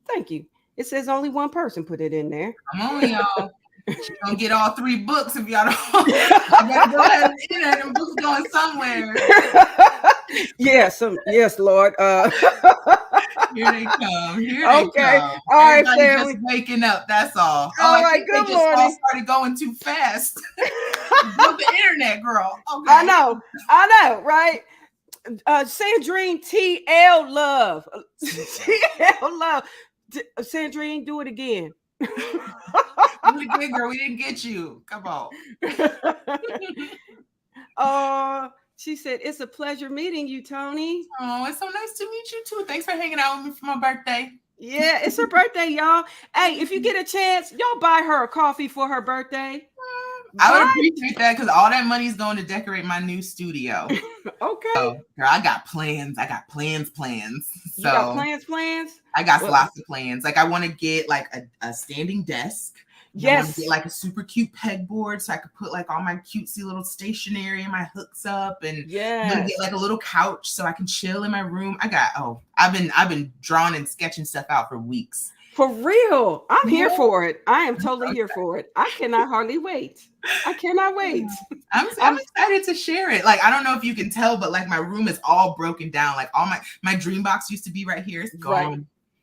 thank you. It says only one person put it in there. Come on, y'all. You're gonna get all 3 books if y'all don't. I gotta go ahead and enter them books going somewhere. Yes, Lord. Here they come. Here they come. All right, family. Just waking up. That's all. All right. Good they morning. All started going too fast. The internet, girl. Okay. I know, right? Sandrine TL love. TL love. Sandrine, do it again. Do it again, girl. We didn't get you. Come on. She said, it's a pleasure meeting you, Toni. Oh, it's so nice to meet you too. Thanks for hanging out with me for my birthday. Yeah, it's her birthday, y'all. Hey, if you get a chance, y'all buy her a coffee for her birthday. I would appreciate that because all that money is going to decorate my new studio. Okay. So, girl, I got plans. I got plans. So you got plans? I got lots of plans. Like I want to get like a standing desk. Yes. I want to get like a super cute pegboard so I could put like all my cutesy little stationery and my hooks up, and I'm gonna get like a little couch so I can chill in my room. I've been drawing and sketching stuff out for weeks. For real. I'm here for it. I am totally here for it. I cannot hardly wait. I cannot wait. I'm excited to share it. Like, I don't know if you can tell, but like my room is all broken down. Like all my dream box used to be right here. It's gone. Right.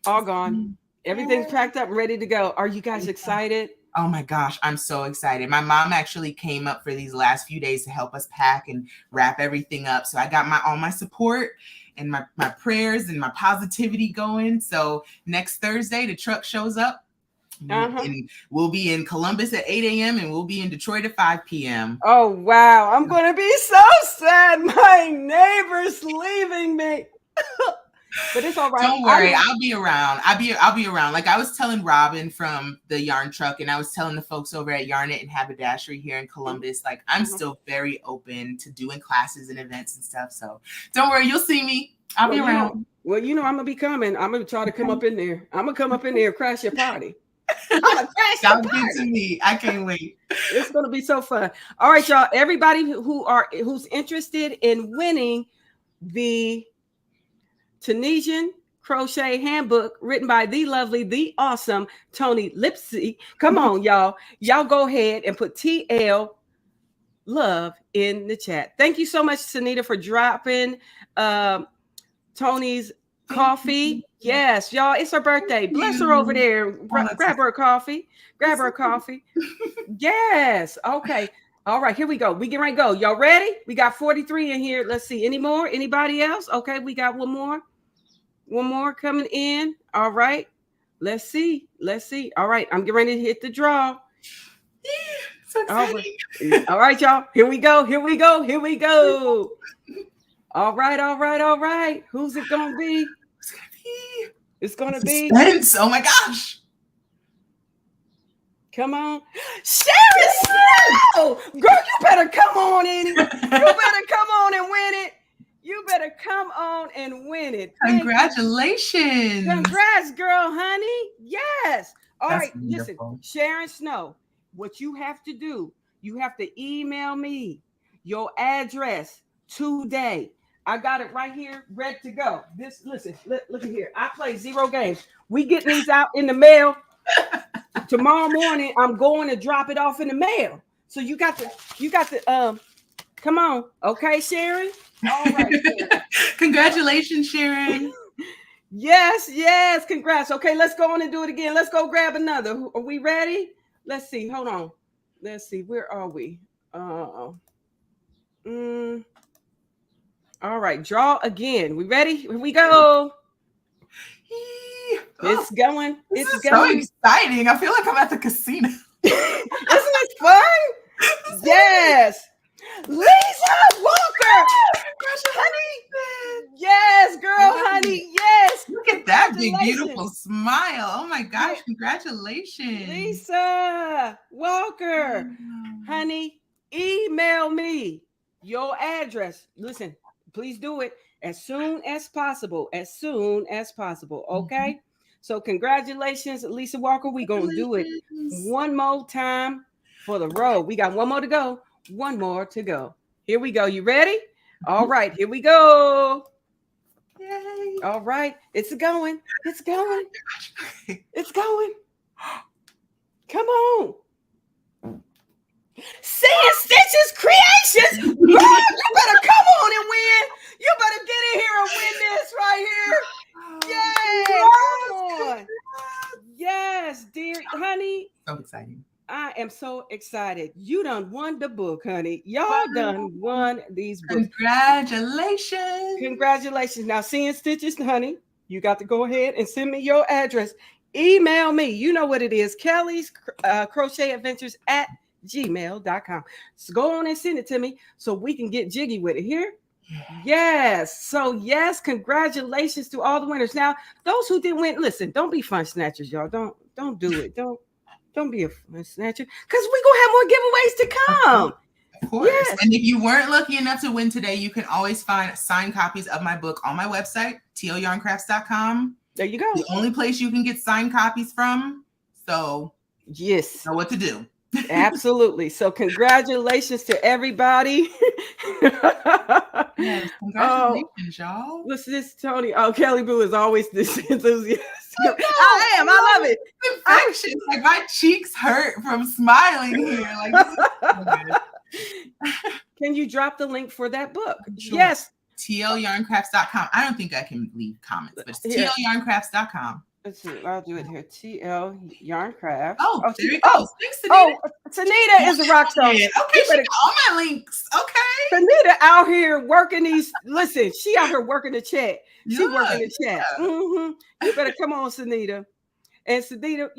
All gone. Everything's packed up and ready to go. Are you guys excited? Oh my gosh, I'm so excited. My mom actually came up for these last few days to help us pack and wrap everything up. So I got all my support and my prayers and my positivity going. So next Thursday, the truck shows up. And we'll be in Columbus at 8 a.m. and we'll be in Detroit at 5 p.m. Oh, wow. I'm going to be so sad. My neighbor's leaving me. But it's all right. Don't worry, I'll be around. I'll be around. Like I was telling Robin from the yarn truck, and I was telling the folks over at Yarn It and Haberdashery here in Columbus, like I'm still very open to doing classes and events and stuff. So don't worry, you'll see me. I'll be around. I'm gonna be coming. I'm gonna try to come up in there. I'm gonna come up in there and crash your party. I'm gonna crash your party. Sounds good to me. I can't wait. It's gonna be so fun. All right, y'all. Everybody who's interested in winning the Tunisian Crochet Handbook written by the lovely, the awesome Toni Lipsey. Come on, y'all. Y'all go ahead and put TL love in the chat. Thank you so much, Sanita, for dropping Toni's coffee. Yes, y'all. It's her birthday. Bless her over there. Grab her a coffee. Grab her a coffee. Yes. Okay. All right, here we go. We get ready to go. Y'all ready? We got 43 in here. Let's see. Any more? Anybody else? Okay, we got one more. One more coming in. All right. Let's see. All right. I'm getting ready to hit the draw. So exciting. All right, y'all. Here we go. All right. Who's it going to be? It's going to be. Suspense. Oh my gosh. Come on. Sharon Snow! Girl, you better come on in it. You better come on and win it. You better come on and win it. Congratulations. Congrats, girl, honey. Yes. All That's right. wonderful. Listen, Sharon Snow, what you have to do, you have to email me your address today. I got it right here, ready to go. Listen, look at here. I play 0 games. We getting these out in the mail. Tomorrow morning, I'm going to drop it off in the mail. So you got to come on. Okay, Sharon? All right, Sharon. Congratulations, Sharon. Yes. Congrats. Okay, let's go on and do it again. Let's go grab another. Are we ready? Let's see. Hold on. Let's see. Where are we? All right. Draw again. We ready? Here we go. It's going. This is so exciting. I feel like I'm at the casino. Isn't it fun? Yes. Lisa Walker. Honey. Yes, girl, honey. Yes. Look at that big, beautiful smile. Oh my gosh. Congratulations. Lisa Walker. Honey, email me your address. Listen, please do it as soon as possible. Okay. So congratulations, Lisa Walker. We're going to do it one more time for the road. We got one more to go. Here we go. You ready? All right. Here we go. Yay. All right. It's going. Come on. Seeing Stitches Creations. Girl, you better come on and win. You better get in here and win this right here. Yay. Come on. Yes, dear honey. So exciting. I am so excited. You done won the book, honey. Y'all done won these books. Congratulations. Now, Seeing Stitches, honey, you got to go ahead and send me your address. Email me. You know what it is. Kelli's Crochet Adventures at gmail.com. So go on and send it to me so we can get jiggy with it here. Yes. So yes, congratulations to all the winners. Now, those who didn't win, listen, don't be fun snatchers, y'all. Don't do it. Don't be a fun snatcher, because we're gonna have more giveaways to come. Of course. Yes. And if you weren't lucky enough to win today, you can always find signed copies of my book on my website, tlyarncrafts.com. There you go. The only place you can get signed copies from. So yes, know what to do. Absolutely. So congratulations to everybody. Yes, congratulations, y'all. Listen, this Toni. Oh, Kelly Boo is always this enthusiastic. I love it. Infections. Like my cheeks hurt from smiling here. Like this is so good. Can you drop the link for that book? Sure. Yes. tlyarncrafts.com. I don't think I can leave comments, but it's tlyarncrafts.com. Let's see. I'll do it here. TL Yarn Craft. Oh, there you go. Thanks, Tanita. Tanita is a rock star. Okay, she got all my links. Okay. Tanita out here working these. Listen, she out here working the chat. She working the chat. Mm-hmm. You better come on, Tanita. And Tanita,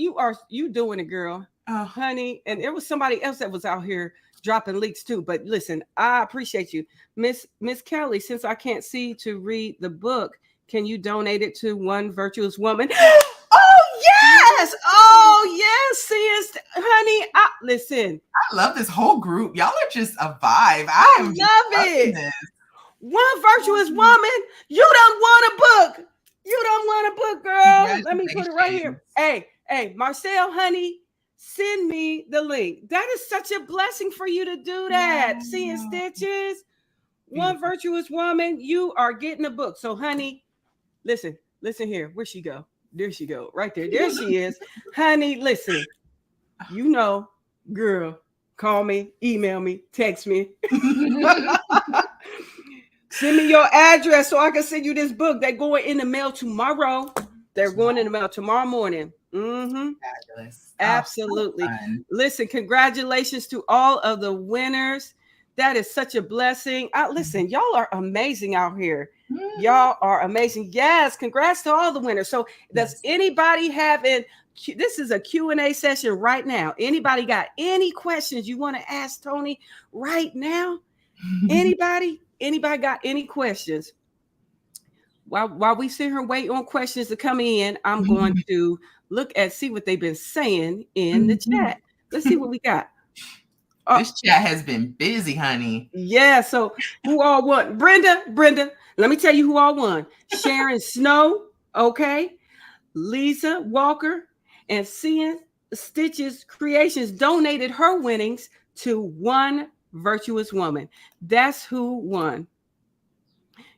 you doing it, girl. Oh, honey. And there was somebody else that was out here dropping links too. But listen, I appreciate you, Miss Kelly. Since I can't see to read the book, can you donate it to one virtuous woman? Oh yes, honey. Listen, I love this whole group. Y'all are just a vibe. I love it. This. One virtuous woman. You done won a book, girl. Let me put it right here. Hey, Marcel, honey, send me the link. That is such a blessing for you to do that. Wow. Seeing Stitches. One virtuous woman. You are getting a book. So, honey. Listen here. Where'd she go? There she go. Right there. There she is. Honey, listen. You know, girl, call me, email me, text me. Send me your address so I can send you this book. They're going in the mail tomorrow. They're going in the mail tomorrow morning. Mm-hmm. Fabulous. Absolutely. So listen, congratulations to all of the winners. That is such a blessing. Listen, y'all are amazing out here. Y'all are amazing. Yes, congrats to all the winners. So does anybody this is a Q&A session right now. Anybody got any questions you want to ask Toni right now? Anybody got any questions? While we sit here waiting on questions to come in, I'm going to see what they've been saying in the chat. Let's see what we got. This chat has been busy, honey. Yeah. So who all won? Brenda. Let me tell you who all won. Sharon Snow. Okay. Lisa Walker and Seeing Stitches Creations donated her winnings to One Virtuous Woman. That's who won.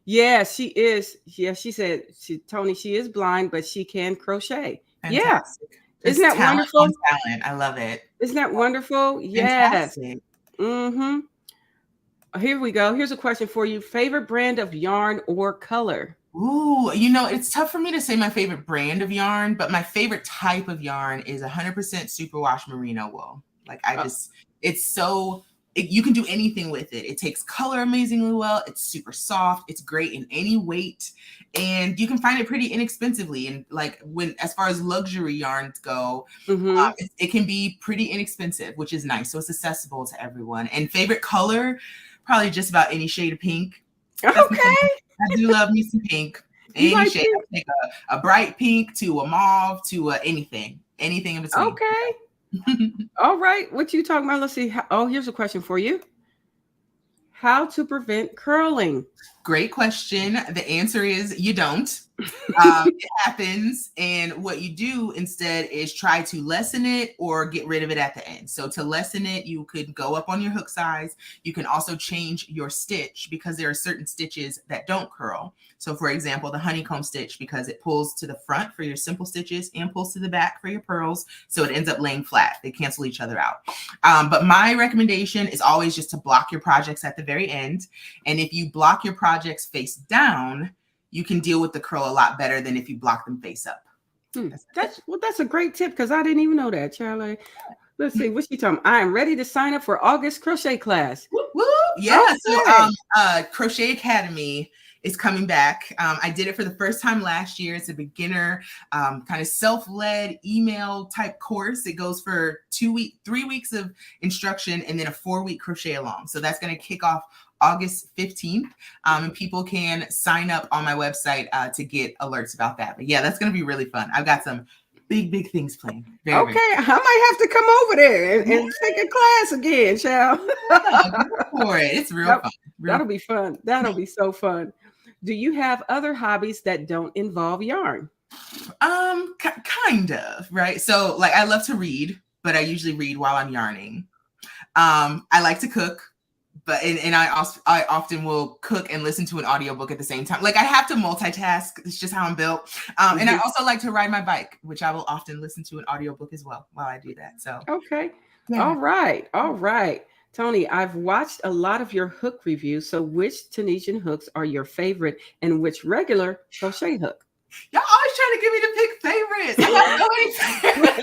Yeah, she is. Yeah, she said Toni, she is blind, but she can crochet. Fantastic. Yeah. Isn't that wonderful? Talent. I love it. Isn't that wonderful? Yes. Fantastic. Mm-hmm. Here we go. Here's a question for you. Favorite brand of yarn or color? Ooh, you know, it's tough for me to say my favorite brand of yarn, but my favorite type of yarn is 100% superwash merino wool. Like it's so, you can do anything with it. It takes color amazingly well. It's super soft. It's great in any weight, and you can find it pretty inexpensively. And like as far as luxury yarns go, it can be pretty inexpensive, which is nice. So it's accessible to everyone. And favorite color, probably just about any shade of pink. Okay. I do love me some pink. Any shade. I take a bright pink to a mauve to anything in between. Okay. All right. What you talking about? Let's see. Here's a question for you. How to prevent curling? Great question. The answer is you don't. It happens. And what you do instead is try to lessen it or get rid of it at the end. So to lessen it, you could go up on your hook size. You can also change your stitch because there are certain stitches that don't curl. So for example, the honeycomb stitch, because it pulls to the front for your simple stitches and pulls to the back for your pearls. So it ends up laying flat. They cancel each other out. But my recommendation is always just to block your projects at the very end. And if you block your projects face down, you can deal with the curl a lot better than if you block them face up. That's a great tip because I didn't even know that, Charlie. Let's see, what's she talking? I am ready to sign up for August crochet class. Woo, woo. Yeah. Okay. So Crochet Academy is coming back. I did it for the first time last year. It's a beginner kind of self-led email type course. It goes for 3 weeks of instruction and then a 4-week crochet along. So that's going to kick off August 15th. And people can sign up on my website to get alerts about that. But yeah, that's going to be really fun. I've got some big things planned. Very, okay. I might have to come over there and take a class again, child. Go for it. It's real fun. That'll be fun. That'll be so fun. Do you have other hobbies that don't involve yarn? Kind of, right? So like I love to read, but I usually read while I'm yarning. I like to cook, but I often will cook and listen to an audiobook at the same time. Like I have to multitask. It's just how I'm built. And I also like to ride my bike, which I will often listen to an audiobook as well while I do that. So okay. Yeah. All right. Toni, I've watched a lot of your hook reviews. So which Tunisian hooks are your favorite and which regular crochet hook? Y'all always trying to get me to pick favorites. I don't know anything.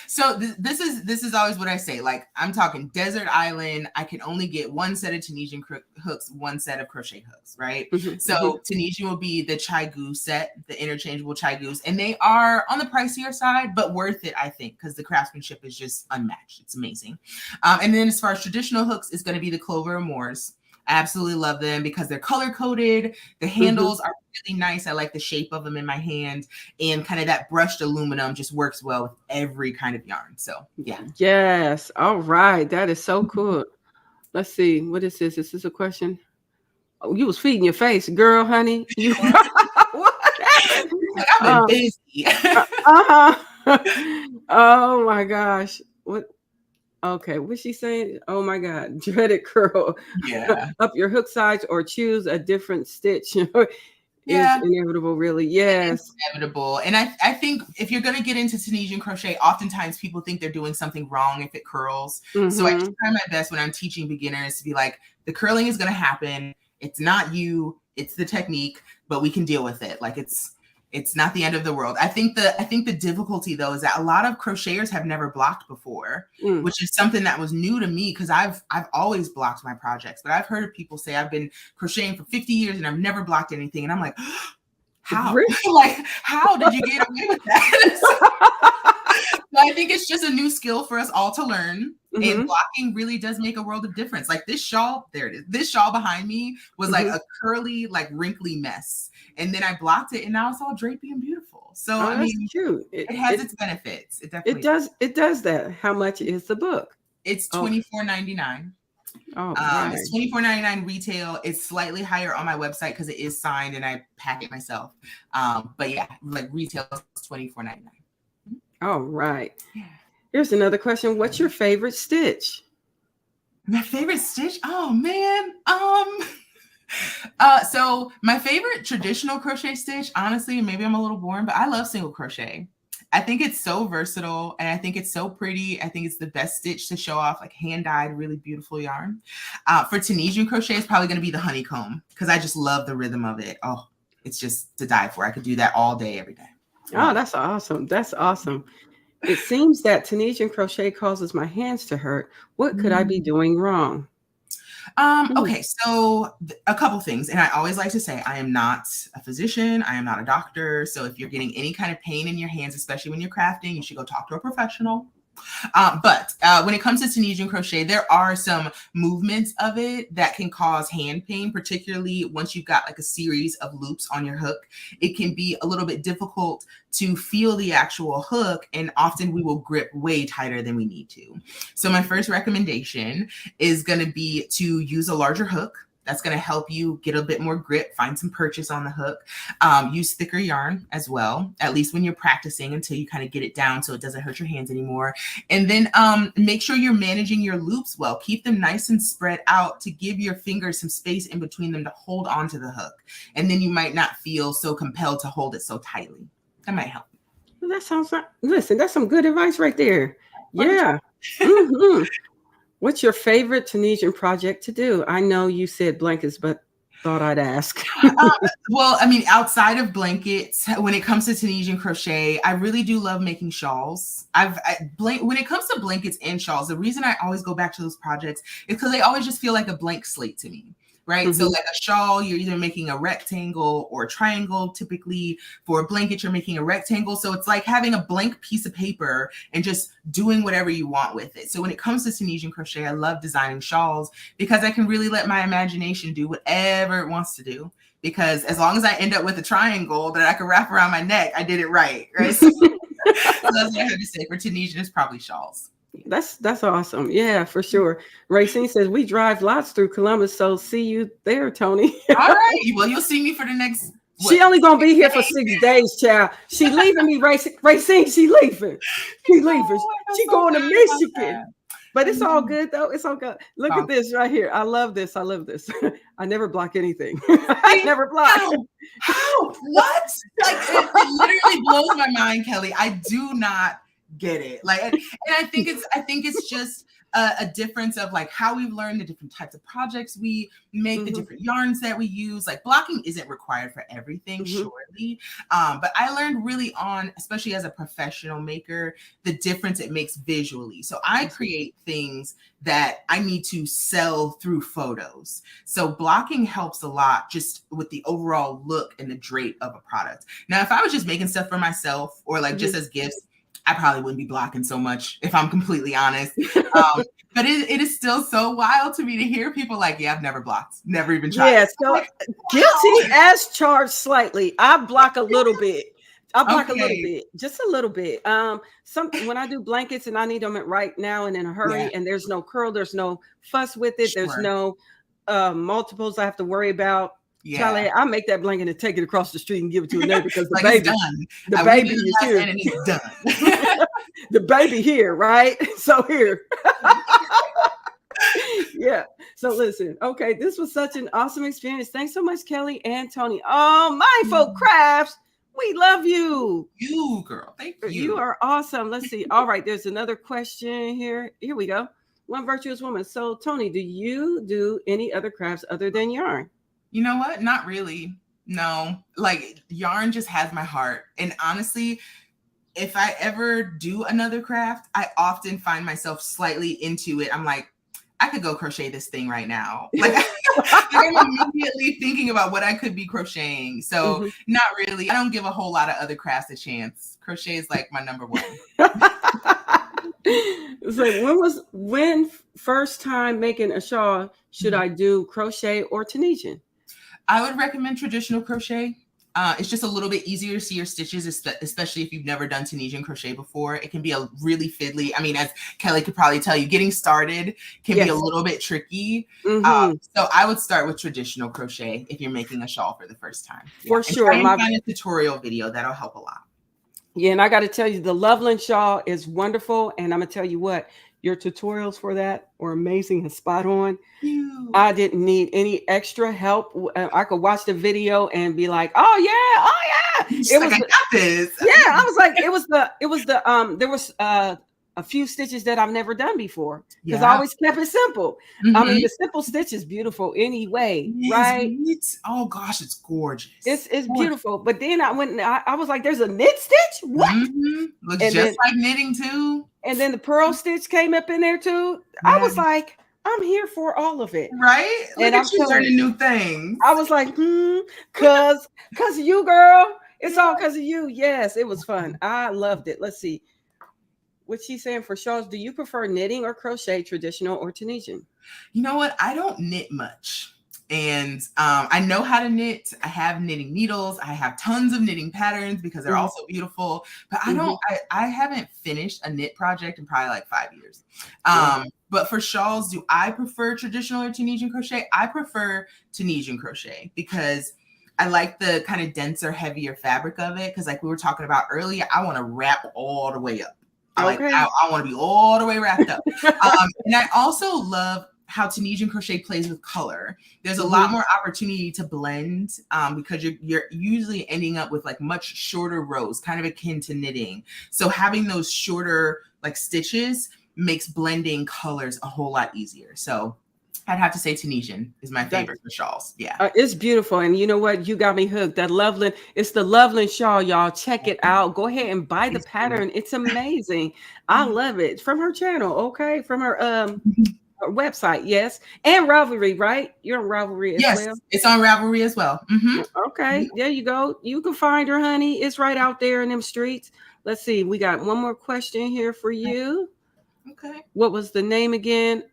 So this is always what I say. Like I'm talking desert island. I can only get one set of Tunisian hooks, one set of crochet hooks, right? So Tunisian will be the chai goose set, the interchangeable chai goose, and they are on the pricier side, but worth it, I think, because the craftsmanship is just unmatched. It's amazing. And then as far as traditional hooks, it's going to be the Clover Amours. I absolutely love them because they're color coded. The handles are really nice. I like the shape of them in my hand, and kind of that brushed aluminum just works well with every kind of yarn. So yeah. Yes. All right. That is so cool. Let's see. What is this? Is this a question? Oh, you was feeding your face, girl, honey. What happened? I've been busy. Oh my gosh. What? Okay, what's she saying? Oh my God, dreaded curl. Yeah. Up your hook size or choose a different stitch. Is inevitable, really. Yes. It's inevitable. And I think if you're going to get into Tunisian crochet, oftentimes people think they're doing something wrong if it curls. So I try my best when I'm teaching beginners to be like, the curling is going to happen. It's not you, it's the technique, but we can deal with it. Like it's not the end of the world. I think the difficulty though is that a lot of crocheters have never blocked before, which is something that was new to me because I've always blocked my projects. But I've heard of people say I've been crocheting for 50 years and I've never blocked anything. And I'm like, how? Really? Like, how did you get away with that? So I think it's just a new skill for us all to learn. And blocking really does make a world of difference. Like this shawl, there it is. This shawl behind me was like a curly, like wrinkly mess. And then I blocked it and now it's all drapey and beautiful. So I mean, cute. It has its benefits. It definitely it does that. How much is the book? It's $24.99. Oh, right. It's $24.99 retail. It's slightly higher on my website because it is signed and I pack it myself. But yeah, like retail is $24.99. All right. Yeah. Here's another question. What's your favorite stitch? My favorite stitch? Oh man. So my favorite traditional crochet stitch, honestly, maybe I'm a little boring, but I love single crochet. I think it's so versatile and I think it's so pretty. I think it's the best stitch to show off like hand-dyed, really beautiful yarn. For Tunisian crochet, it's probably going to be the honeycomb because I just love the rhythm of it. Oh, it's just to die for. I could do that all day, every day. Oh, that's awesome. That's awesome. It seems that Tunisian crochet causes my hands to hurt. What could I be doing wrong? Okay, so a couple things. And I always like to say, I am not a physician. I am not a doctor. So if you're getting any kind of pain in your hands, especially when you're crafting, you should go talk to a professional. But when it comes to Tunisian crochet, there are some movements of it that can cause hand pain, particularly once you've got like a series of loops on your hook. It can be a little bit difficult to feel the actual hook, and often we will grip way tighter than we need to. So my first recommendation is going to be to use a larger hook. That's going to help you get a bit more grip, find some purchase on the hook. Use thicker yarn as well, at least when you're practicing until you kind of get it down so it doesn't hurt your hands anymore. And then make sure you're managing your loops well. Keep them nice and spread out to give your fingers some space in between them to hold onto the hook. And then you might not feel so compelled to hold it so tightly. That might help. Well, that sounds like, listen, that's some good advice right there. Yeah. What's your favorite Tunisian project to do? I know you said blankets, but thought I'd ask. Well, I mean, outside of blankets, when it comes to Tunisian crochet, I really do love making shawls. When it comes to blankets and shawls, the reason I always go back to those projects is because they always just feel like a blank slate to me. Right. So like a shawl, you're either making a rectangle or a triangle. Typically for a blanket, you're making a rectangle. So it's like having a blank piece of paper and just doing whatever you want with it. So when it comes to Tunisian crochet, I love designing shawls because I can really let my imagination do whatever it wants to do. Because as long as I end up with a triangle that I can wrap around my neck, I did it right. Right. So that's what I have to say. For Tunisian, it's probably shawls. That's awesome. Yeah, for sure. Racine says we drive lots through Columbus, so see you there, Toni. All right. Well, you'll see me for the next. She only gonna be here for 6 days, child. She leaving me, Racine. She leaving. She leaving. She going to Michigan. But it's all good though. It's all good. Look at this right here. I love this. I love this. I never block anything. I never block. How? What? Like it literally blows my mind, Kelly. I do not get it. Like, and I think it's just a difference of like how we've learned the different types of projects we make, the different yarns that we use. Like blocking isn't required for everything, surely. But I learned really on, especially as a professional maker, the difference it makes visually. So I create things that I need to sell through photos. So blocking helps a lot just with the overall look and the drape of a product. Now, if I was just making stuff for myself or like just as gifts, I probably wouldn't be blocking so much if I'm completely honest. But it is still so wild to me to hear people like, yeah, I've never blocked, never even tried. Yeah, so guilty as charged slightly. I block a little bit. I block a little bit, just a little bit. When I do blankets and I need them right now and in a hurry, and there's no curl, there's no fuss with it, there's no multiples I have to worry about. Yeah. Charlie, I make that blanket and take it across the street and give it to a neighbor because the baby, the baby is here. And it's done. The baby here, right? So here. Yeah. So listen, okay, this was such an awesome experience. Thanks so much, Kelli and Toni. Oh, Mindful Crafts. We love you. You, girl. Thank you. You are awesome. Let's see. All right. There's another question here. Here we go. One virtuous woman. So, Toni, do you do any other crafts other than yarn? You know what? Not really. No, like yarn just has my heart. And honestly, if I ever do another craft, I often find myself slightly into it. I'm like, I could go crochet this thing right now. Like I'm immediately thinking about what I could be crocheting. So not really. I don't give a whole lot of other crafts a chance. Crochet is like my number one. So when first time making a shawl, should I do crochet or Tunisian? I would recommend traditional crochet. It's just a little bit easier to see your stitches, especially if you've never done Tunisian crochet before. It can be a really fiddly. I mean, as Kelli could probably tell you, getting started can be a little bit tricky. So I would start with traditional crochet if you're making a shawl for the first time. For sure. And find a tutorial video. That'll help a lot. Yeah, and I got to tell you, the Loveland shawl is wonderful. And I'm going to tell you what, your tutorials for that are amazing and spot on. I didn't need any extra help. I could watch the video and be like, oh yeah. It was like, I got this. Yeah, I was like, there was a few stitches that I've never done before because I always kept it simple. I mean, the simple stitch is beautiful anyway, right? Oh gosh, it's gorgeous. It's beautiful. But then I was like, there's a knit stitch? What? Looks and just like knitting too. And then the purl stitch came up in there too. I was like, I'm here for all of it. Right? Look at you learning new things. I was like, cause of you, girl. It's all because of you. Yes, it was fun. I loved it. Let's see. What she's saying for shawls, do you prefer knitting or crochet, traditional or Tunisian? You know what? I don't knit much. And I know how to knit. I have knitting needles. I have tons of knitting patterns because they're also beautiful. But I haven't finished a knit project in probably like 5 years. But for shawls, do I prefer traditional or Tunisian crochet? I prefer Tunisian crochet because I like the kind of denser, heavier fabric of it. Because like we were talking about earlier, I want to wrap all the way up. I want to be all the way wrapped up. And I also love how Tunisian crochet plays with color. There's a lot more opportunity to blend because you're usually ending up with like much shorter rows, kind of akin to knitting. So having those shorter like stitches makes blending colors a whole lot easier. So I'd have to say Tunisian is my favorite for shawls. Yeah. It's beautiful. And you know what? You got me hooked. That Loveland, it's the Loveland shawl, y'all. Check it out. Go ahead and buy the pattern. It's amazing. I love it. From her channel, okay? From her website, yes. And Ravelry, right? You're on Ravelry as well? Yes, it's on Ravelry as well. Okay, there you go. You can find her, honey. It's right out there in them streets. Let's see. We got one more question here for you. Okay. What was the name again?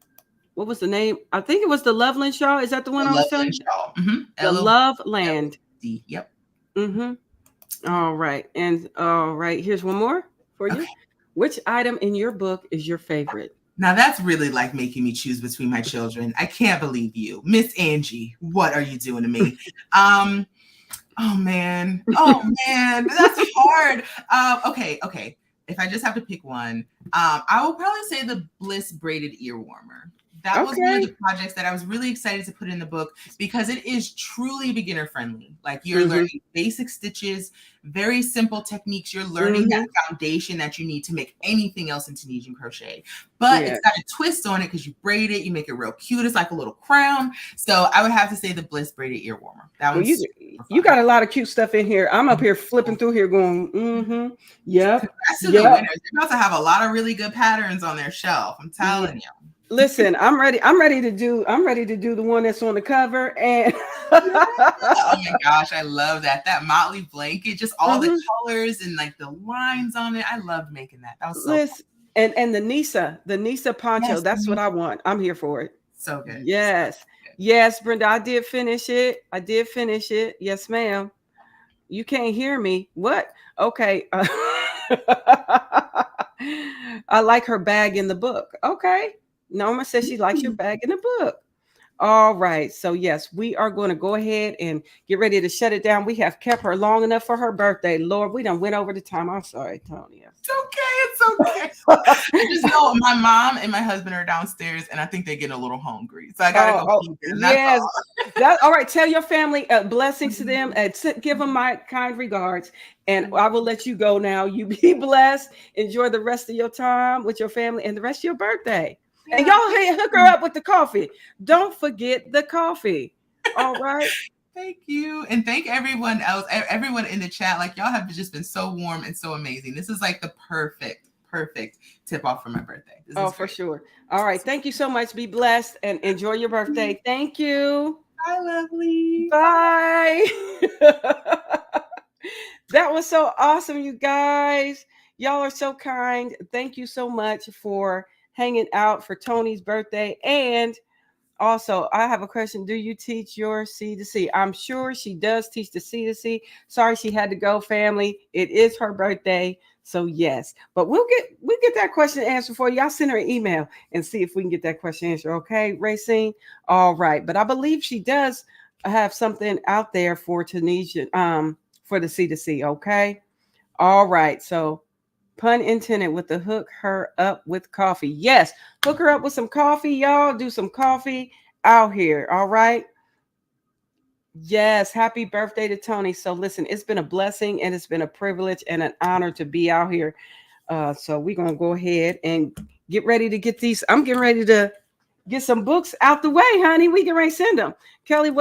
What was the name? I think it was the Loveland shawl. Is that the one I was telling you? The Loveland. Yep. All right. And all right. Here's one more for you. Which item in your book is your favorite? Now that's really like making me choose between my children. I can't believe you. Miss Angie, what are you doing to me? Oh man, that's hard. Okay. If I just have to pick one, I will probably say the Bliss braided ear warmer. That was one of the projects that I was really excited to put in the book because it is truly beginner friendly. Like you're learning basic stitches, very simple techniques. You're learning that foundation that you need to make anything else in Tunisian crochet. But it's got a twist on it because you braid it, you make it real cute. It's like a little crown. So I would have to say the Bliss braided ear warmer. That was you got a lot of cute stuff in here. I'm up here flipping through here going, yep. That's the winners. They also have a lot of really good patterns on their shelf. I'm telling you. Listen, I'm ready to do the one that's on the cover. And oh my gosh, I love that. That motley blanket, just all the colors and like the lines on it. I loved making that. That was so fun. And the Nisa poncho, that's what I want. I'm here for it. So good. Yes. Yes, Brenda, I did finish it. Yes, ma'am. You can't hear me. What? Okay. I like her bag in the book. Okay. Norma says she likes your bag in the book. All right. So yes, we are going to go ahead and get ready to shut it down. We have kept her long enough for her birthday. Lord, we done went over the time. I'm sorry, Toni. It's okay. I just know my mom and my husband are downstairs and I think they're getting a little hungry. So I gotta go feed them. Yes. All right. Tell your family blessings to them and give them my kind regards. And I will let you go now. You be blessed. Enjoy the rest of your time with your family and the rest of your birthday. And y'all hook her up with the coffee. Don't forget the coffee. All right. Thank you. And thank everyone else, everyone in the chat. Like y'all have just been so warm and so amazing. This is like the perfect tip off for my birthday. For sure. All right. Thank you so much. Be blessed and enjoy your birthday. Thank you. Bye, lovely. Bye. That was so awesome, you guys. Y'all are so kind. Thank you so much for hanging out for Toni's birthday. And also, I have a question. Do you teach your C2C? I'm sure she does teach the C2C. Sorry she had to go, family. It is her birthday. So yes. But we'll get that question answered for you. I'll send her an email and see if we can get that question answered. Okay, Racine? All right. But I believe she does have something out there for Tunisian, for the C2C. Okay. All right. So pun intended with the hook her up with coffee. Yes, hook her up with some coffee, y'all. Do some coffee out here. All right. Yes, happy birthday to Toni. So listen, it's been a blessing and it's been a privilege and an honor to be out here. So we're gonna go ahead and get ready to get these. I'm getting ready to get some books out the way, honey. We can ready to send them. Kelli,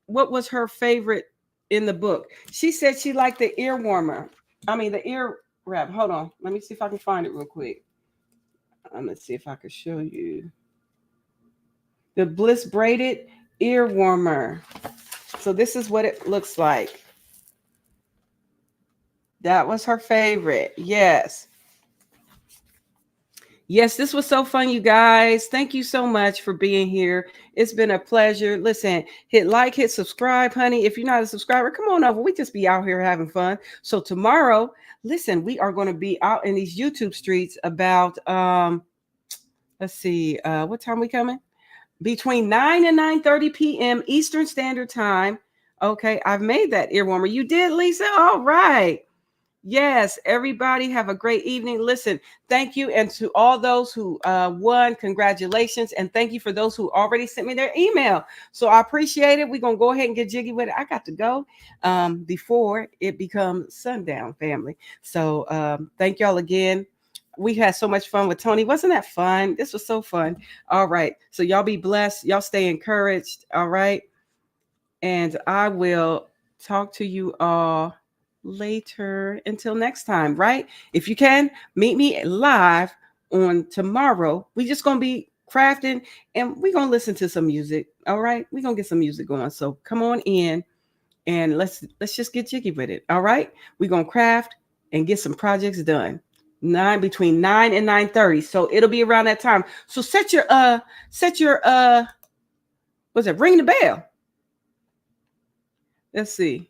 what was her favorite in the book? She said she liked the ear warmer. I mean the ear wrap. Hold on. Let me see if I can find it real quick. Let's see if I can show you. The Bliss braided ear warmer. So this is what it looks like. That was her favorite. Yes. Yes, this was so fun, you guys. Thank you so much for being here. It's been a pleasure. Listen, hit like, hit subscribe, honey. If you're not a subscriber, come on over. We just be out here having fun. So tomorrow, listen, we are going to be out in these YouTube streets about let's see, what time we coming? Between 9 and 9:30 p.m. Eastern Standard Time. Okay, I've made that ear warmer. You did, Lisa? All right. Yes, everybody have a great evening. Listen, thank you. And to all those who won, congratulations. And thank you for those who already sent me their email. So I appreciate it. We're going to go ahead and get jiggy with it. I got to go before it becomes sundown, family. So thank y'all again. We had so much fun with Toni. Wasn't that fun? This was so fun. All right. So y'all be blessed. Y'all stay encouraged. All right. And I will talk to you all later. Until next time, right? If you can, meet me live on tomorrow. We just gonna be crafting and we're gonna listen to some music. All right, we're gonna get some music going. So come on in and let's just get jiggy with it. All right, we're gonna craft and get some projects done. Between 9 and 9:30. So it'll be around that time. So set your what's it? Ring the bell. Let's see.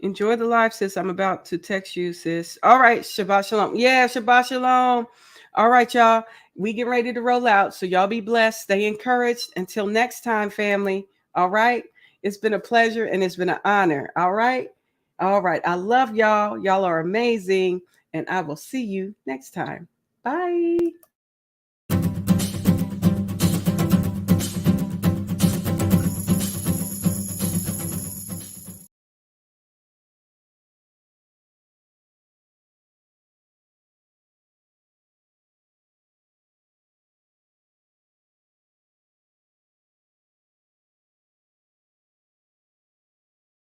Enjoy the live, sis. I'm about to text you, sis. All right. Shabbat shalom. Yeah, Shabbat shalom. All right, y'all. We get ready to roll out. So y'all be blessed. Stay encouraged. Until next time, family. All right. It's been a pleasure and it's been an honor. All right. All right. I love y'all. Y'all are amazing. And I will see you next time. Bye.